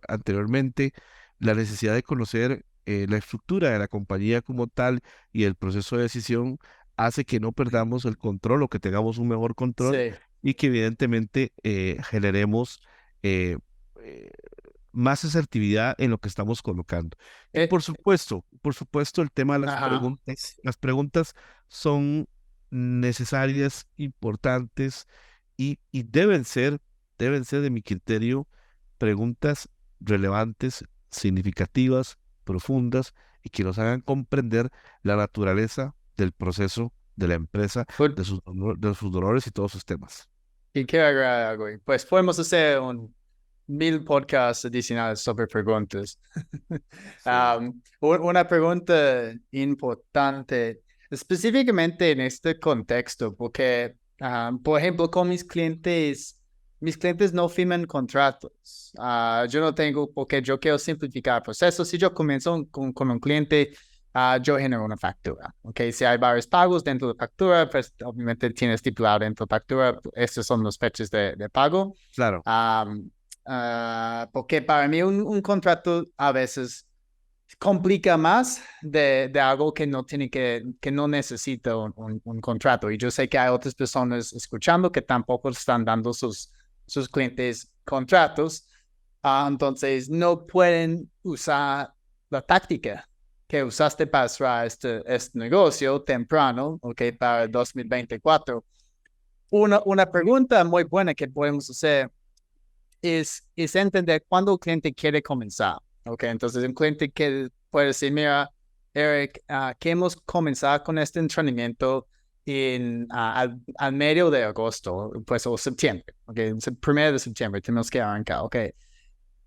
Speaker 2: anteriormente, la necesidad de conocer la estructura de la compañía como tal y el proceso de decisión hace que no perdamos el control o que tengamos un mejor control
Speaker 1: Sí.
Speaker 2: y que evidentemente generemos eh, eh, más asertividad en lo que estamos colocando. Y
Speaker 1: Eh,
Speaker 2: por supuesto, el tema de
Speaker 1: ajá.
Speaker 2: las preguntas son necesarias, importantes y deben ser de mi criterio preguntas relevantes, significativas, profundas y que nos hagan comprender la naturaleza del proceso de la empresa,
Speaker 1: Good.
Speaker 2: de sus dolores y todos sus temas.
Speaker 1: Y quiero agregar algo. Pues podemos hacer 1000 podcasts adicionales sobre preguntas.
Speaker 2: Sí.
Speaker 1: Una pregunta importante, específicamente en este contexto, porque, por ejemplo, con mis clientes no firman contratos. Yo no tengo, porque yo quiero simplificar el proceso. Si yo comienzo con un cliente, yo genero una factura. Okay, si hay varios pagos dentro de la factura, pues obviamente tiene estipulado dentro de la factura, estos son los fechas de pago.
Speaker 2: Claro,
Speaker 1: Porque para mí un contrato a veces complica más de algo que no tiene que no necesita un contrato. Y yo sé que hay otras personas escuchando que tampoco están dando sus clientes contratos. Entonces no pueden usar la táctica que usaste para cerrar este negocio temprano, ok, para el 2024. Una pregunta muy buena que podemos hacer es entender cuándo el cliente quiere comenzar. Ok, entonces un cliente que puede decir, mira, Eric, queremos comenzar con este entrenamiento al medio de agosto, pues, o septiembre. Ok, el 1 de septiembre tenemos que arrancar. Ok,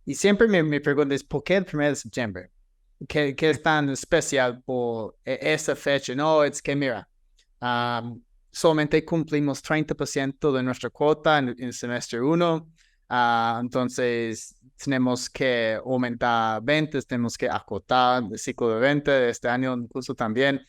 Speaker 1: y siempre mi pregunta es, ¿por qué el 1 de septiembre? ¿Qué es tan especial por esa fecha? No, es que mira, solamente cumplimos 30% de nuestra cuota en el semestre 1. Entonces, tenemos que aumentar ventas, tenemos que acotar el ciclo de venta de este año, incluso también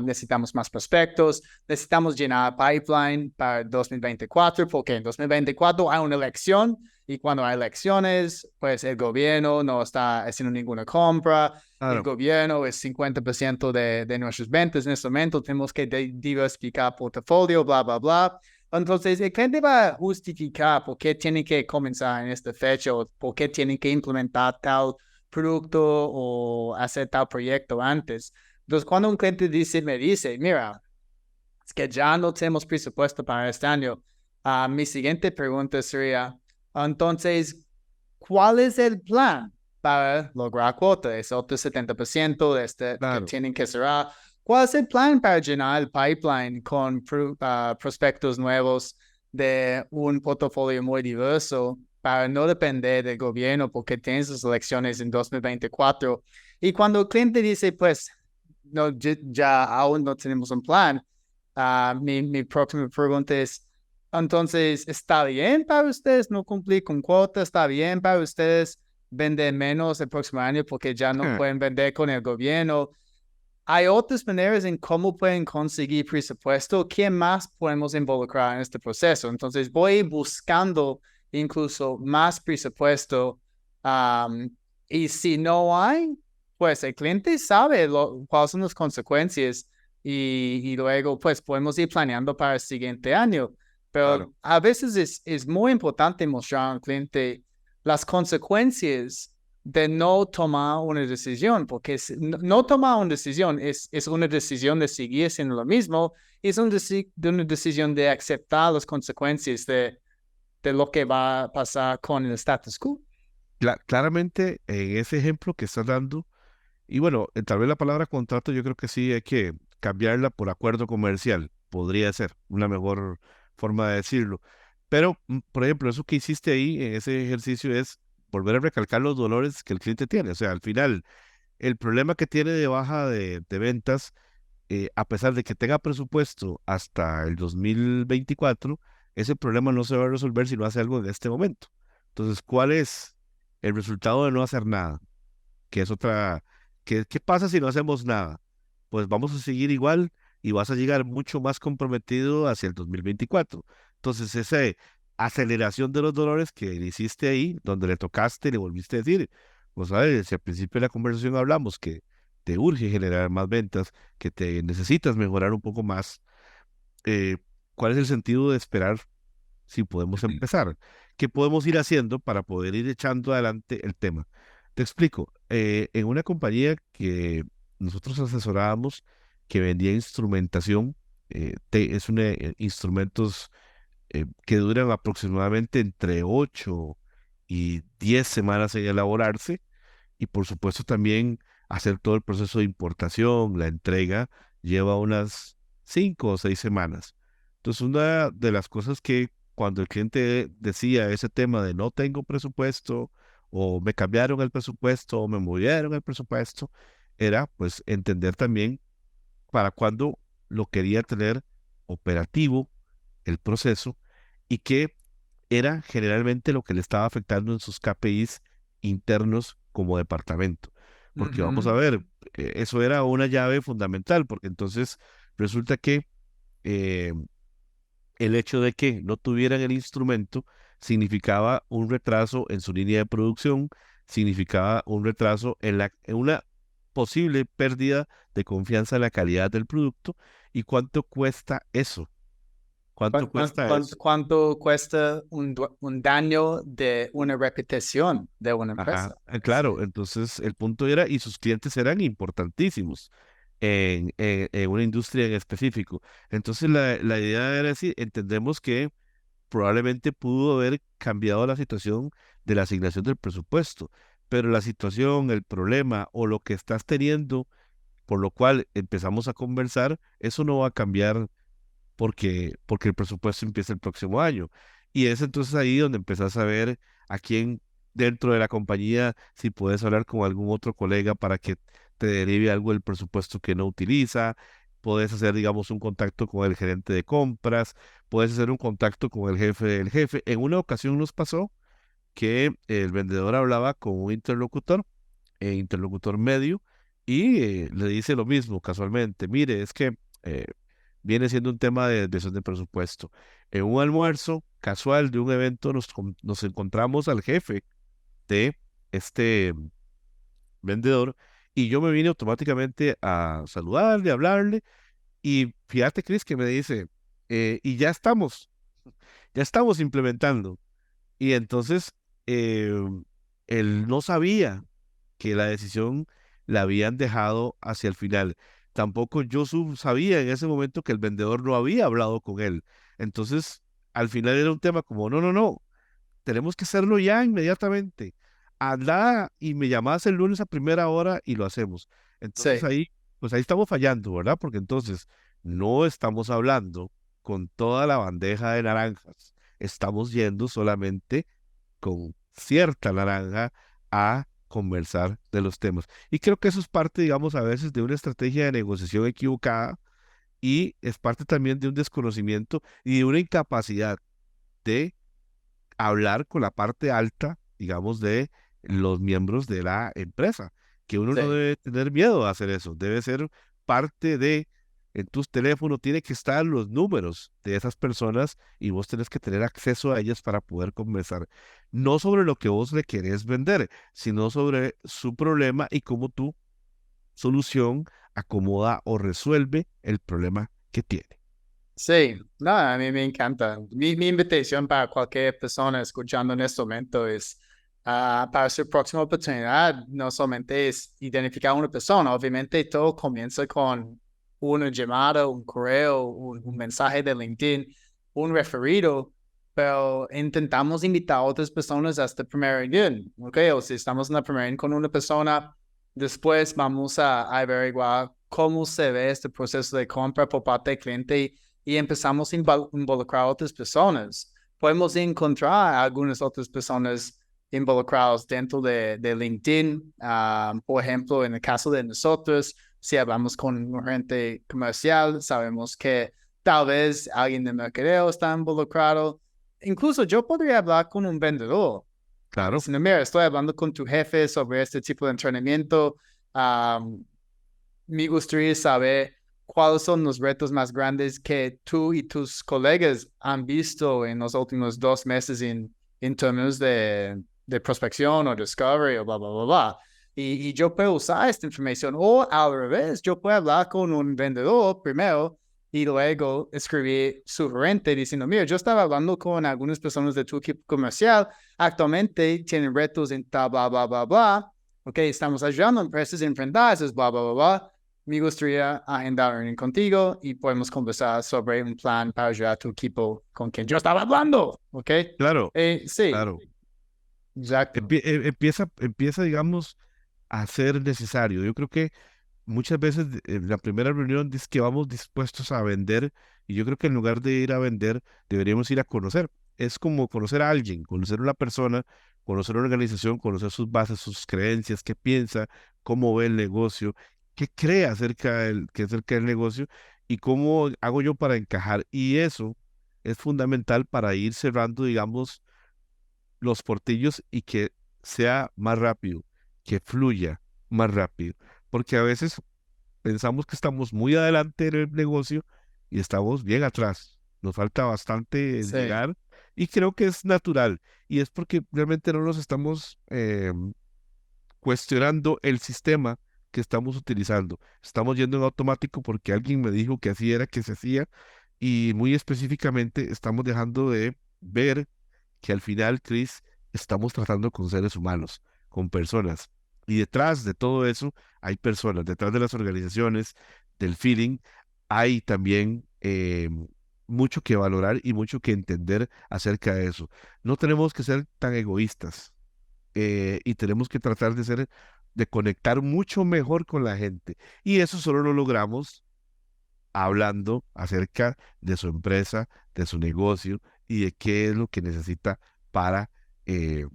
Speaker 1: necesitamos más prospectos, necesitamos llenar pipeline para 2024, porque en 2024 hay una elección y cuando hay elecciones, pues el gobierno no está haciendo ninguna compra, el
Speaker 2: claro.
Speaker 1: gobierno es 50% de nuestras ventas en este momento, tenemos que diversificar portafolio, bla, bla, bla. Entonces, el cliente va a justificar por qué tiene que comenzar en esta fecha o por qué tiene que implementar tal producto o hacer tal proyecto antes. Entonces, cuando un cliente me dice, mira, es que ya no tenemos presupuesto para este año, mi siguiente pregunta sería, entonces, ¿cuál es el plan para lograr cuota? Es otro 70% de este que
Speaker 2: Claro.
Speaker 1: tienen que cerrar. ¿Cuál es el plan para llenar el pipeline con prospectos nuevos de un portafolio muy diverso para no depender del gobierno porque tienen sus elecciones en 2024? Y cuando el cliente dice, pues, no, ya aún no tenemos un plan, mi próxima pregunta es, entonces, ¿está bien para ustedes no cumplir con cuotas? ¿Está bien para ustedes vender menos el próximo año porque ya no pueden vender con el gobierno? ¿Hay otras maneras en cómo pueden conseguir presupuesto? ¿Quién más podemos involucrar en este proceso? Entonces, voy buscando incluso más presupuesto. Y si no hay, pues el cliente sabe cuáles son las consecuencias y luego pues podemos ir planeando para el siguiente año.
Speaker 2: Claro.
Speaker 1: Pero a veces es muy importante mostrar al cliente las consecuencias de no tomar una decisión, porque no tomar una decisión es una decisión de seguir haciendo lo mismo, es una decisión de aceptar las consecuencias de lo que va a pasar con el status quo.
Speaker 2: Claramente, en ese ejemplo que estás dando, y bueno, tal vez la palabra contrato yo creo que sí hay que cambiarla por acuerdo comercial, podría ser una mejor forma de decirlo. Pero, por ejemplo, eso que hiciste ahí en ese ejercicio es volver a recalcar los dolores que el cliente tiene. O sea, al final, el problema que tiene de baja de ventas, a pesar de que tenga presupuesto hasta el 2024, ese problema no se va a resolver si no hace algo en este momento. Entonces, ¿cuál es el resultado de no hacer nada? Que es otra, ¿qué pasa si no hacemos nada? Pues vamos a seguir igual y vas a llegar mucho más comprometido hacia el 2024. Entonces, esa aceleración de los dolores que le hiciste ahí, donde le tocaste, le volviste a decir, pues sabes, si al principio de la conversación hablamos que te urge generar más ventas, que te necesitas mejorar un poco más, eh, ¿cuál es el sentido de esperar si podemos empezar? ¿Qué podemos ir haciendo para poder ir echando adelante el tema? Te explico. En una compañía que nosotros asesorábamos, que vendía instrumentación, es una, instrumentos que duran aproximadamente entre 8 y 10 semanas en elaborarse, y por supuesto también hacer todo el proceso de importación, la entrega, lleva unas 5 o 6 semanas. Entonces, una de las cosas que cuando el cliente decía ese tema de no tengo presupuesto, o me cambiaron el presupuesto, o me movieron el presupuesto, era pues entender también para cuándo lo quería tener operativo el proceso y qué era generalmente lo que le estaba afectando en sus KPIs internos como departamento. Porque vamos a
Speaker 1: Ujú.
Speaker 2: ver, eso era una llave fundamental, porque entonces resulta que eh, el hecho de que no tuvieran el instrumento significaba un retraso en su línea de producción, significaba un retraso en una posible pérdida de confianza en la calidad del producto. ¿Y cuánto cuesta eso? ¿Cuánto cuesta eso?
Speaker 1: ¿Cuánto cuesta un daño de una reputación de una
Speaker 2: Ajá,
Speaker 1: empresa? Sí.
Speaker 2: claro, entonces el punto era, y sus clientes eran importantísimos en una industria en específico. Entonces la idea era decir, entendemos que probablemente pudo haber cambiado la situación de la asignación del presupuesto, pero la situación, el problema o lo que estás teniendo, por lo cual empezamos a conversar, eso no va a cambiar porque el presupuesto empieza el próximo año. Y es entonces ahí donde empezás a ver a quién dentro de la compañía, si puedes hablar con algún otro colega para que te derive algo del presupuesto que no utiliza, puedes hacer, digamos, un contacto con el gerente de compras, puedes hacer un contacto con el jefe del jefe. En una ocasión nos pasó que el vendedor hablaba con un interlocutor, interlocutor medio, y le dice lo mismo casualmente, mire, es que eh, viene siendo un tema de desviación de presupuesto. En un almuerzo casual de un evento nos encontramos al jefe de este vendedor y yo me vine automáticamente a saludarle, a hablarle y fíjate, Chris, que me dice, y ya estamos implementando. Y entonces eh, él no sabía que la decisión la habían dejado hacia el final. Tampoco yo sabía en ese momento que el vendedor no había hablado con él. Entonces, al final era un tema como, no, no, no, tenemos que hacerlo ya inmediatamente. Anda y me llamas el lunes a primera hora y lo hacemos. Entonces
Speaker 1: Sí.
Speaker 2: ahí, pues ahí estamos fallando, ¿verdad? Porque entonces no estamos hablando con toda la bandeja de naranjas. Estamos yendo solamente con cierta naranja a conversar de los temas. Y creo que eso es parte, digamos, a veces de una estrategia de negociación equivocada y es parte también de un desconocimiento y de una incapacidad de hablar con la parte alta, digamos, de los miembros de la empresa, que uno no
Speaker 1: Sí.
Speaker 2: debe tener miedo a hacer eso, debe ser parte de, en tus teléfonos tiene que estar los números de esas personas y vos tenés que tener acceso a ellas para poder conversar, no sobre lo que vos le querés vender, sino sobre su problema y cómo tu solución acomoda o resuelve el problema que tiene.
Speaker 1: Sí, no, a mí me encanta. Mi invitación para cualquier persona escuchando en este momento es para su próxima oportunidad, no solamente es identificar a una persona, obviamente todo comienza con una llamada, un correo, un mensaje de LinkedIn, un referido, pero intentamos invitar a otras personas hasta el primer reunión, ¿ok? O si estamos en la primera reunión con una persona, después vamos a averiguar cómo se ve este proceso de compra por parte del cliente y empezamos a involucrar a otras personas. Podemos encontrar algunas otras personas involucradas dentro de LinkedIn. Por ejemplo, en el caso de nosotros, si hablamos con un gerente comercial, sabemos que tal vez alguien de mercadeo está involucrado. Incluso yo podría hablar con un vendedor.
Speaker 2: Claro,
Speaker 1: Diciendo, mira, estoy hablando con tu jefe sobre este tipo de entrenamiento. Um, Me gustaría saber cuáles son los retos más grandes que tú y tus colegas han visto en los últimos 2 meses en términos de prospección o discovery o bla, bla, bla, bla. Y yo puedo usar esta información o al revés, yo puedo hablar con un vendedor primero y luego escribir su gerente diciendo, mira, yo estaba hablando con algunas personas de tu equipo comercial, actualmente tienen retos en tal, bla, bla, bla, bla. Ok, estamos ayudando a empresas a enfrentarse, bla, bla, bla, bla. Me gustaría agendar reunión contigo y podemos conversar sobre un plan para ayudar a tu equipo con quien yo estaba hablando, ¿ok?
Speaker 2: claro,
Speaker 1: Sí,
Speaker 2: claro.
Speaker 1: exacto.
Speaker 2: Empieza, digamos, a ser necesario. Yo creo que muchas veces en la primera reunión dice que vamos dispuestos a vender y yo creo que en lugar de ir a vender, deberíamos ir a conocer. Es como conocer a alguien, conocer a una persona, conocer una organización, conocer sus bases, sus creencias, qué piensa, cómo ve el negocio, qué cree acerca del negocio y cómo hago yo para encajar. Y eso es fundamental para ir cerrando, digamos, los portillos y que sea más rápido, que fluya más rápido. Porque a veces pensamos que estamos muy adelante en el negocio y estamos bien atrás. Nos falta bastante
Speaker 1: Sí,
Speaker 2: llegar y creo que es natural. Y es porque realmente no nos estamos cuestionando el sistema que estamos utilizando. Estamos yendo en automático porque alguien me dijo que así era que se hacía y muy específicamente estamos dejando de ver que al final, Chris, estamos tratando con seres humanos, con personas. Y detrás de todo eso hay personas, detrás de las organizaciones, del feeling, hay también mucho que valorar y mucho que entender acerca de eso. No tenemos que ser tan egoístas y tenemos que tratar de conectar mucho mejor con la gente. Y eso solo lo logramos hablando acerca de su empresa, de su negocio y de qué es lo que necesita para ser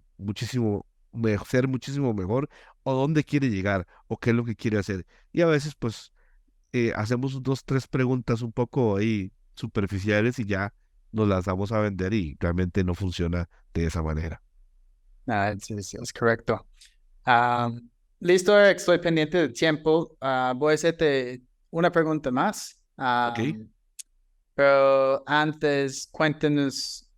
Speaker 2: muchísimo mejor o dónde quiere llegar o qué es lo que quiere hacer. Y a veces pues hacemos dos, tres preguntas un poco ahí superficiales y ya nos las vamos a vender y realmente no funciona de esa manera.
Speaker 1: sí, sí, es correcto. Listo, Eric, estoy pendiente del tiempo. Voy a hacerte una pregunta más.
Speaker 2: ¿Ok?
Speaker 1: Pero antes, cuéntanos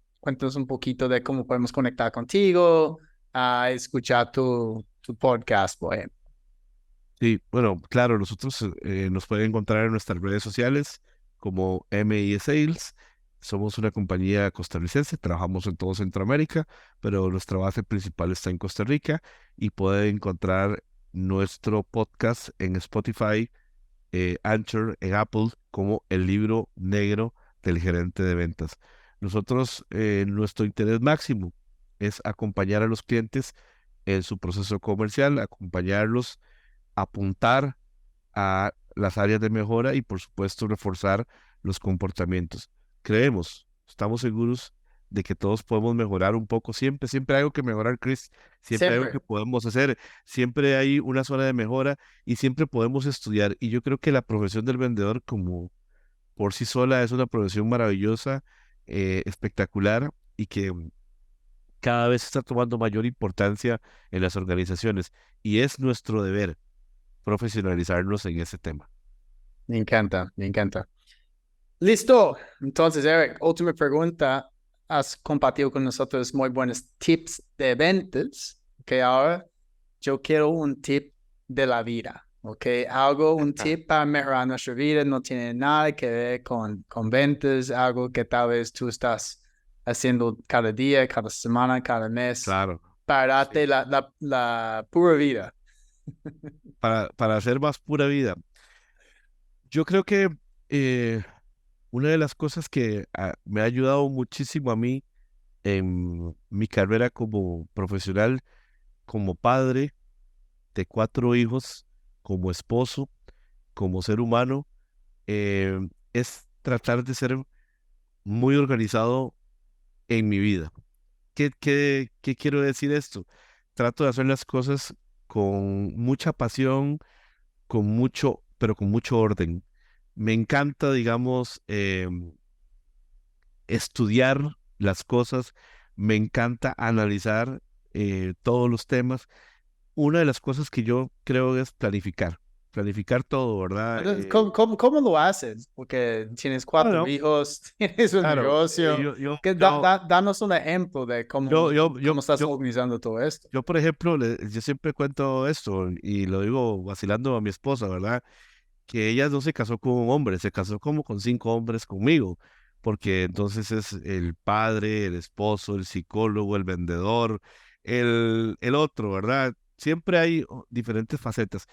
Speaker 1: un poquito de cómo podemos conectar contigo, a escuchar tu podcast, por ejemplo.
Speaker 2: Sí, bueno, claro, nosotros nos pueden encontrar en nuestras redes sociales como MI Sales. Somos una compañía costarricense, trabajamos en todo Centroamérica, pero nuestra base principal está en Costa Rica y pueden encontrar nuestro podcast en Spotify, Anchor, en Apple, como el libro negro del gerente de ventas. Nosotros, nuestro interés máximo es acompañar a los clientes en su proceso comercial, acompañarlos apuntar a las áreas de mejora y por supuesto reforzar los comportamientos. Estamos seguros de que todos podemos mejorar un poco. Siempre hay algo que mejorar, Chris. Siempre hay algo que
Speaker 1: Siempre.
Speaker 2: podemos hacer. Siempre hay una zona de mejora y siempre podemos estudiar. Y yo creo que la profesión del vendedor como por sí sola es una profesión maravillosa, espectacular y que cada vez está tomando mayor importancia en las organizaciones. Y es nuestro deber profesionalizarnos en ese tema.
Speaker 1: Me encanta, me encanta. Listo. Entonces, Eric, última pregunta. Has compartido con nosotros muy buenos tips de ventas, que ahora yo quiero un tip de la vida, ¿ok? Algo, un tip para mejorar nuestra vida, no tiene nada que ver con ventas, algo que tal vez tú estás haciendo cada día, cada semana, cada mes,
Speaker 2: Claro,
Speaker 1: para darte
Speaker 2: sí.
Speaker 1: la pura vida.
Speaker 2: Para hacer más pura vida. Yo creo que eh, una de las cosas que me ha ayudado muchísimo a mí en mi carrera como profesional, como padre de 4 hijos, como esposo, como ser humano, es tratar de ser muy organizado en mi vida. ¿Qué quiero decir esto? Trato de hacer las cosas con mucha pasión, pero con mucho orden. Me encanta, digamos, estudiar las cosas, me encanta analizar todos los temas. Una de las cosas que yo creo es planificar todo, ¿verdad?
Speaker 1: Entonces, ¿cómo lo haces? Porque tienes cuatro
Speaker 2: Bueno,
Speaker 1: hijos, tienes un
Speaker 2: claro,
Speaker 1: negocio. Danos un ejemplo de
Speaker 2: yo, yo,
Speaker 1: cómo
Speaker 2: yo,
Speaker 1: estás
Speaker 2: yo,
Speaker 1: organizando todo esto.
Speaker 2: yo, por ejemplo, yo siempre cuento esto y lo digo vacilando a mi esposa, ¿verdad? Que ella no se casó con un hombre, se casó como con 5 hombres conmigo, porque entonces es el padre, el esposo, el psicólogo, el vendedor, el otro, ¿verdad? Siempre hay diferentes facetas.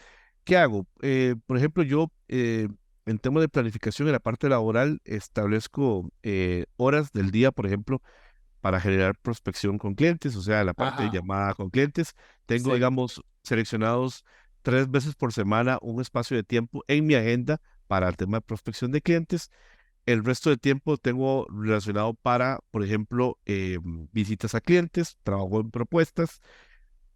Speaker 2: ¿Qué hago? Por ejemplo, yo en temas de planificación en la parte laboral establezco horas del día, por ejemplo, para generar prospección con clientes, o sea, la parte de
Speaker 1: Ajá,
Speaker 2: llamada con clientes. Tengo,
Speaker 1: sí.
Speaker 2: digamos, seleccionados 3 veces por semana un espacio de tiempo en mi agenda para el tema de prospección de clientes. El resto del tiempo tengo relacionado para, por ejemplo, visitas a clientes, trabajo en propuestas.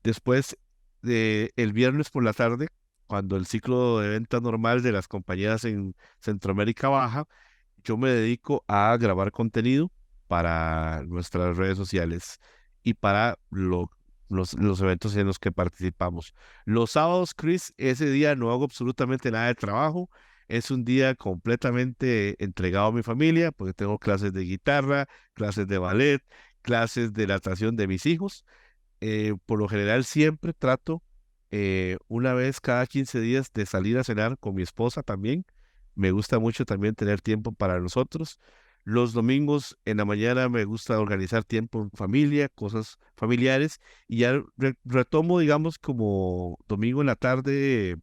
Speaker 2: Después, el viernes por la tarde, cuando el ciclo de venta normal de las compañías en Centroamérica baja, yo me dedico a grabar contenido para nuestras redes sociales y para los eventos en los que participamos. Los sábados, Chris, ese día no hago absolutamente nada de trabajo. Es un día completamente entregado a mi familia, porque tengo clases de guitarra, clases de ballet, clases de natación de mis hijos. Por lo general siempre trato una vez cada 15 días de salir a cenar con mi esposa también. Me gusta mucho también tener tiempo para nosotros. Los domingos en la mañana me gusta organizar tiempo en familia, cosas familiares, y ya retomo, digamos, como domingo en la tarde,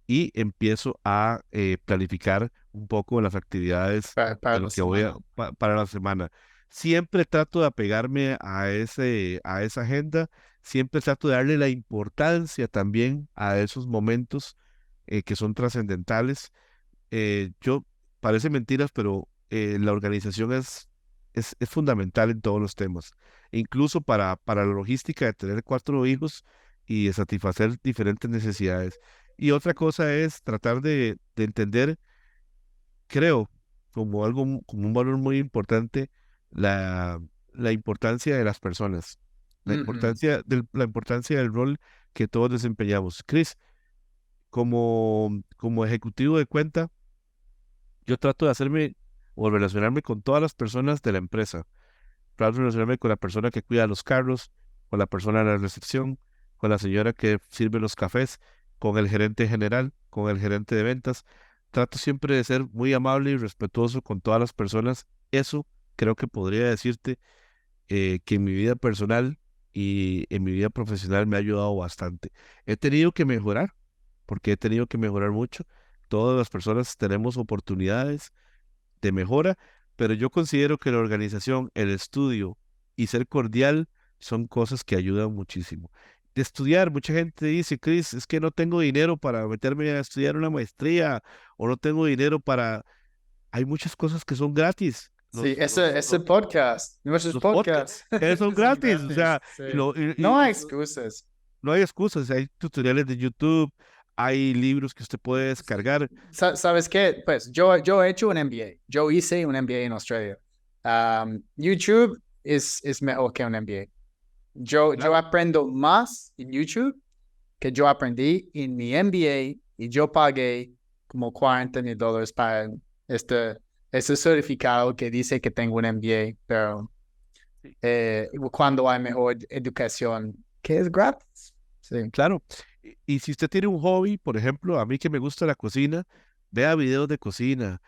Speaker 2: y empiezo a planificar un poco las actividades
Speaker 1: Para
Speaker 2: en
Speaker 1: la
Speaker 2: lo que voy
Speaker 1: semana.
Speaker 2: para la semana. Siempre trato de apegarme a esa agenda, siempre trato de darle la importancia también a esos momentos que son trascendentales. Yo, parece mentiras, pero la organización es fundamental en todos los temas, incluso para la logística de tener 4 hijos y de satisfacer diferentes necesidades. Y otra cosa es tratar de entender, creo, como algo, como un valor muy importante, la, la importancia de las personas,
Speaker 1: Ujú.
Speaker 2: la importancia del rol que todos desempeñamos. Chris, como ejecutivo de cuenta, yo trato de hacerme o relacionarme con todas las personas de la empresa. Trato de relacionarme con la persona que cuida los carros, con la persona de la recepción, con la señora que sirve los cafés, con el gerente general, con el gerente de ventas. Trato siempre de ser muy amable y respetuoso con todas las personas. Eso creo que podría decirte que en mi vida personal y en mi vida profesional me ha ayudado bastante. He tenido que mejorar, porque he tenido que mejorar mucho. Todas las personas tenemos oportunidades de mejora, pero yo considero que la organización, el estudio y ser cordial son cosas que ayudan muchísimo. De estudiar, mucha gente dice, Chris, es que no tengo dinero para meterme a estudiar una maestría o no tengo dinero para... Hay muchas cosas que son gratis.
Speaker 1: Sí, ese podcast, nuestros
Speaker 2: Los podcasts
Speaker 1: podcasts
Speaker 2: son
Speaker 1: son
Speaker 2: gratis, o
Speaker 1: gratis.
Speaker 2: sea,
Speaker 1: Sí. No hay
Speaker 2: y
Speaker 1: excusas.
Speaker 2: no hay excusas, hay tutoriales de YouTube, hay libros que usted puede descargar.
Speaker 1: ¿Sabes qué? Pues yo he hecho un MBA. Yo hice un MBA en Australia. YouTube es mejor que un MBA. Yo
Speaker 2: Claro.
Speaker 1: aprendo más en YouTube que yo aprendí en mi MBA y yo pagué como $40,000 para este, este certificado que dice que tengo un MBA, pero cuando hay mejor educación, que es gratis. Sí,
Speaker 2: Claro, y si usted tiene un hobby, por ejemplo, a mí que me gusta la cocina, vea videos de cocina,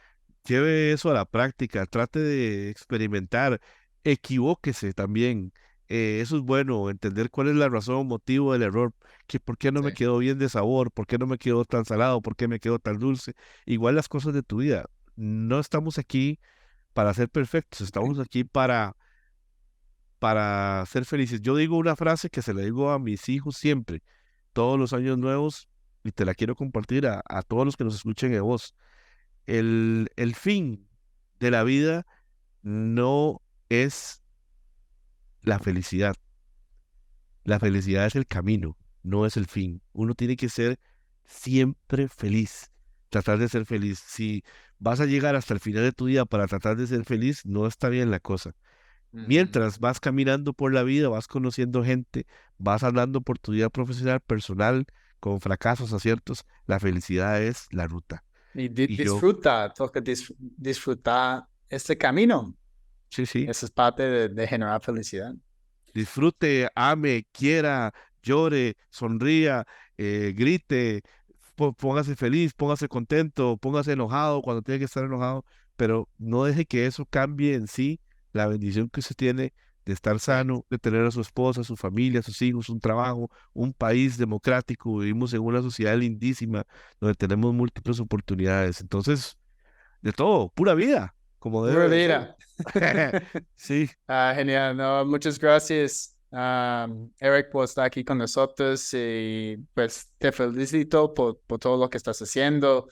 Speaker 2: lleve eso a la práctica, trate de experimentar, equivóquese también. Eso es bueno, entender cuál es la razón, motivo del error, que por qué no
Speaker 1: sí.
Speaker 2: me quedó bien de sabor, por qué no me quedó tan salado, por qué me quedó tan dulce. Igual las cosas de tu vida. No estamos aquí para ser perfectos, estamos aquí para ser felices. Yo digo una frase que se la digo a mis hijos siempre, todos los años nuevos, y te la quiero compartir a todos los que nos escuchen en voz. El fin de la vida no es la felicidad. La felicidad es el camino, no es el fin. Uno tiene que ser siempre feliz, tratar de ser feliz. Si vas a llegar hasta el final de tu vida para tratar de ser feliz, no está bien la cosa.
Speaker 1: Ujú.
Speaker 2: Mientras vas caminando por la vida, vas conociendo gente, vas hablando por tu vida profesional, personal, con fracasos, aciertos, la felicidad es la ruta.
Speaker 1: Y
Speaker 2: Y yo,
Speaker 1: disfruta, toca disfrutar este camino.
Speaker 2: sí, sí,
Speaker 1: Eso es parte de generar felicidad.
Speaker 2: disfrute, ame, quiera, llore, sonría, grite, póngase feliz, póngase contento, póngase enojado cuando tiene que estar enojado, pero no deje que eso cambie en sí la bendición que usted tiene de estar
Speaker 1: Sí.
Speaker 2: sano, de tener a su esposa, a su familia, a sus hijos, un trabajo, un país democrático. Vivimos en una sociedad lindísima donde tenemos múltiples oportunidades. Entonces, de todo, pura vida, como
Speaker 1: Pura
Speaker 2: debe de ser.
Speaker 1: vida.
Speaker 2: Sí,
Speaker 1: Genial. No, muchas gracias. Eric, por estar aquí con nosotros y pues te felicito por todo lo que estás haciendo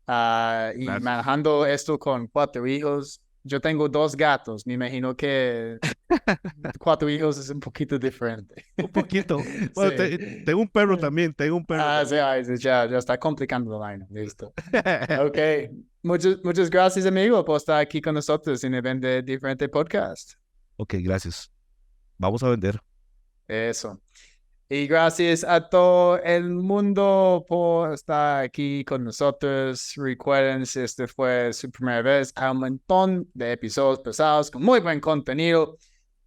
Speaker 1: y
Speaker 2: Gracias.
Speaker 1: manejando esto con 4 hijos. Yo tengo 2 gatos, me imagino que 4 hijos es un poquito diferente.
Speaker 2: Un poquito. Bueno,
Speaker 1: Sí.
Speaker 2: tengo un perro también, tengo un perro
Speaker 1: Sí, sí, ya está complicando la vaina, listo. Ok, muchas gracias, amigo, por estar aquí con nosotros en el Vende Diferente Podcast.
Speaker 2: Ok, gracias. Vamos a vender.
Speaker 1: Eso. Y gracias a todo el mundo por estar aquí con nosotros. Recuerden, si este fue su primera vez, hay un montón de episodios pesados con muy buen contenido.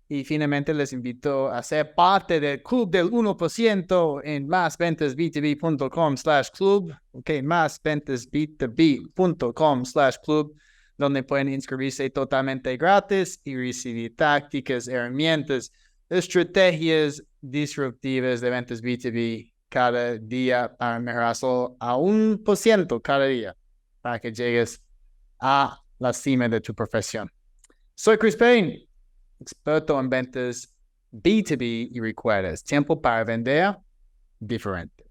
Speaker 1: Y finalmente les invito a ser parte del Club del 1% en másventasb2b.com/club. Ok, másventasb2b.com/club, donde pueden inscribirse totalmente gratis y recibir tácticas, herramientas, estrategias disruptivas de ventas B2B cada día para mejorarlo a 1% cada día para que llegues a la cima de tu profesión. Soy Chris Payne, experto en ventas B2B y recuerdas, tiempo para vender diferente.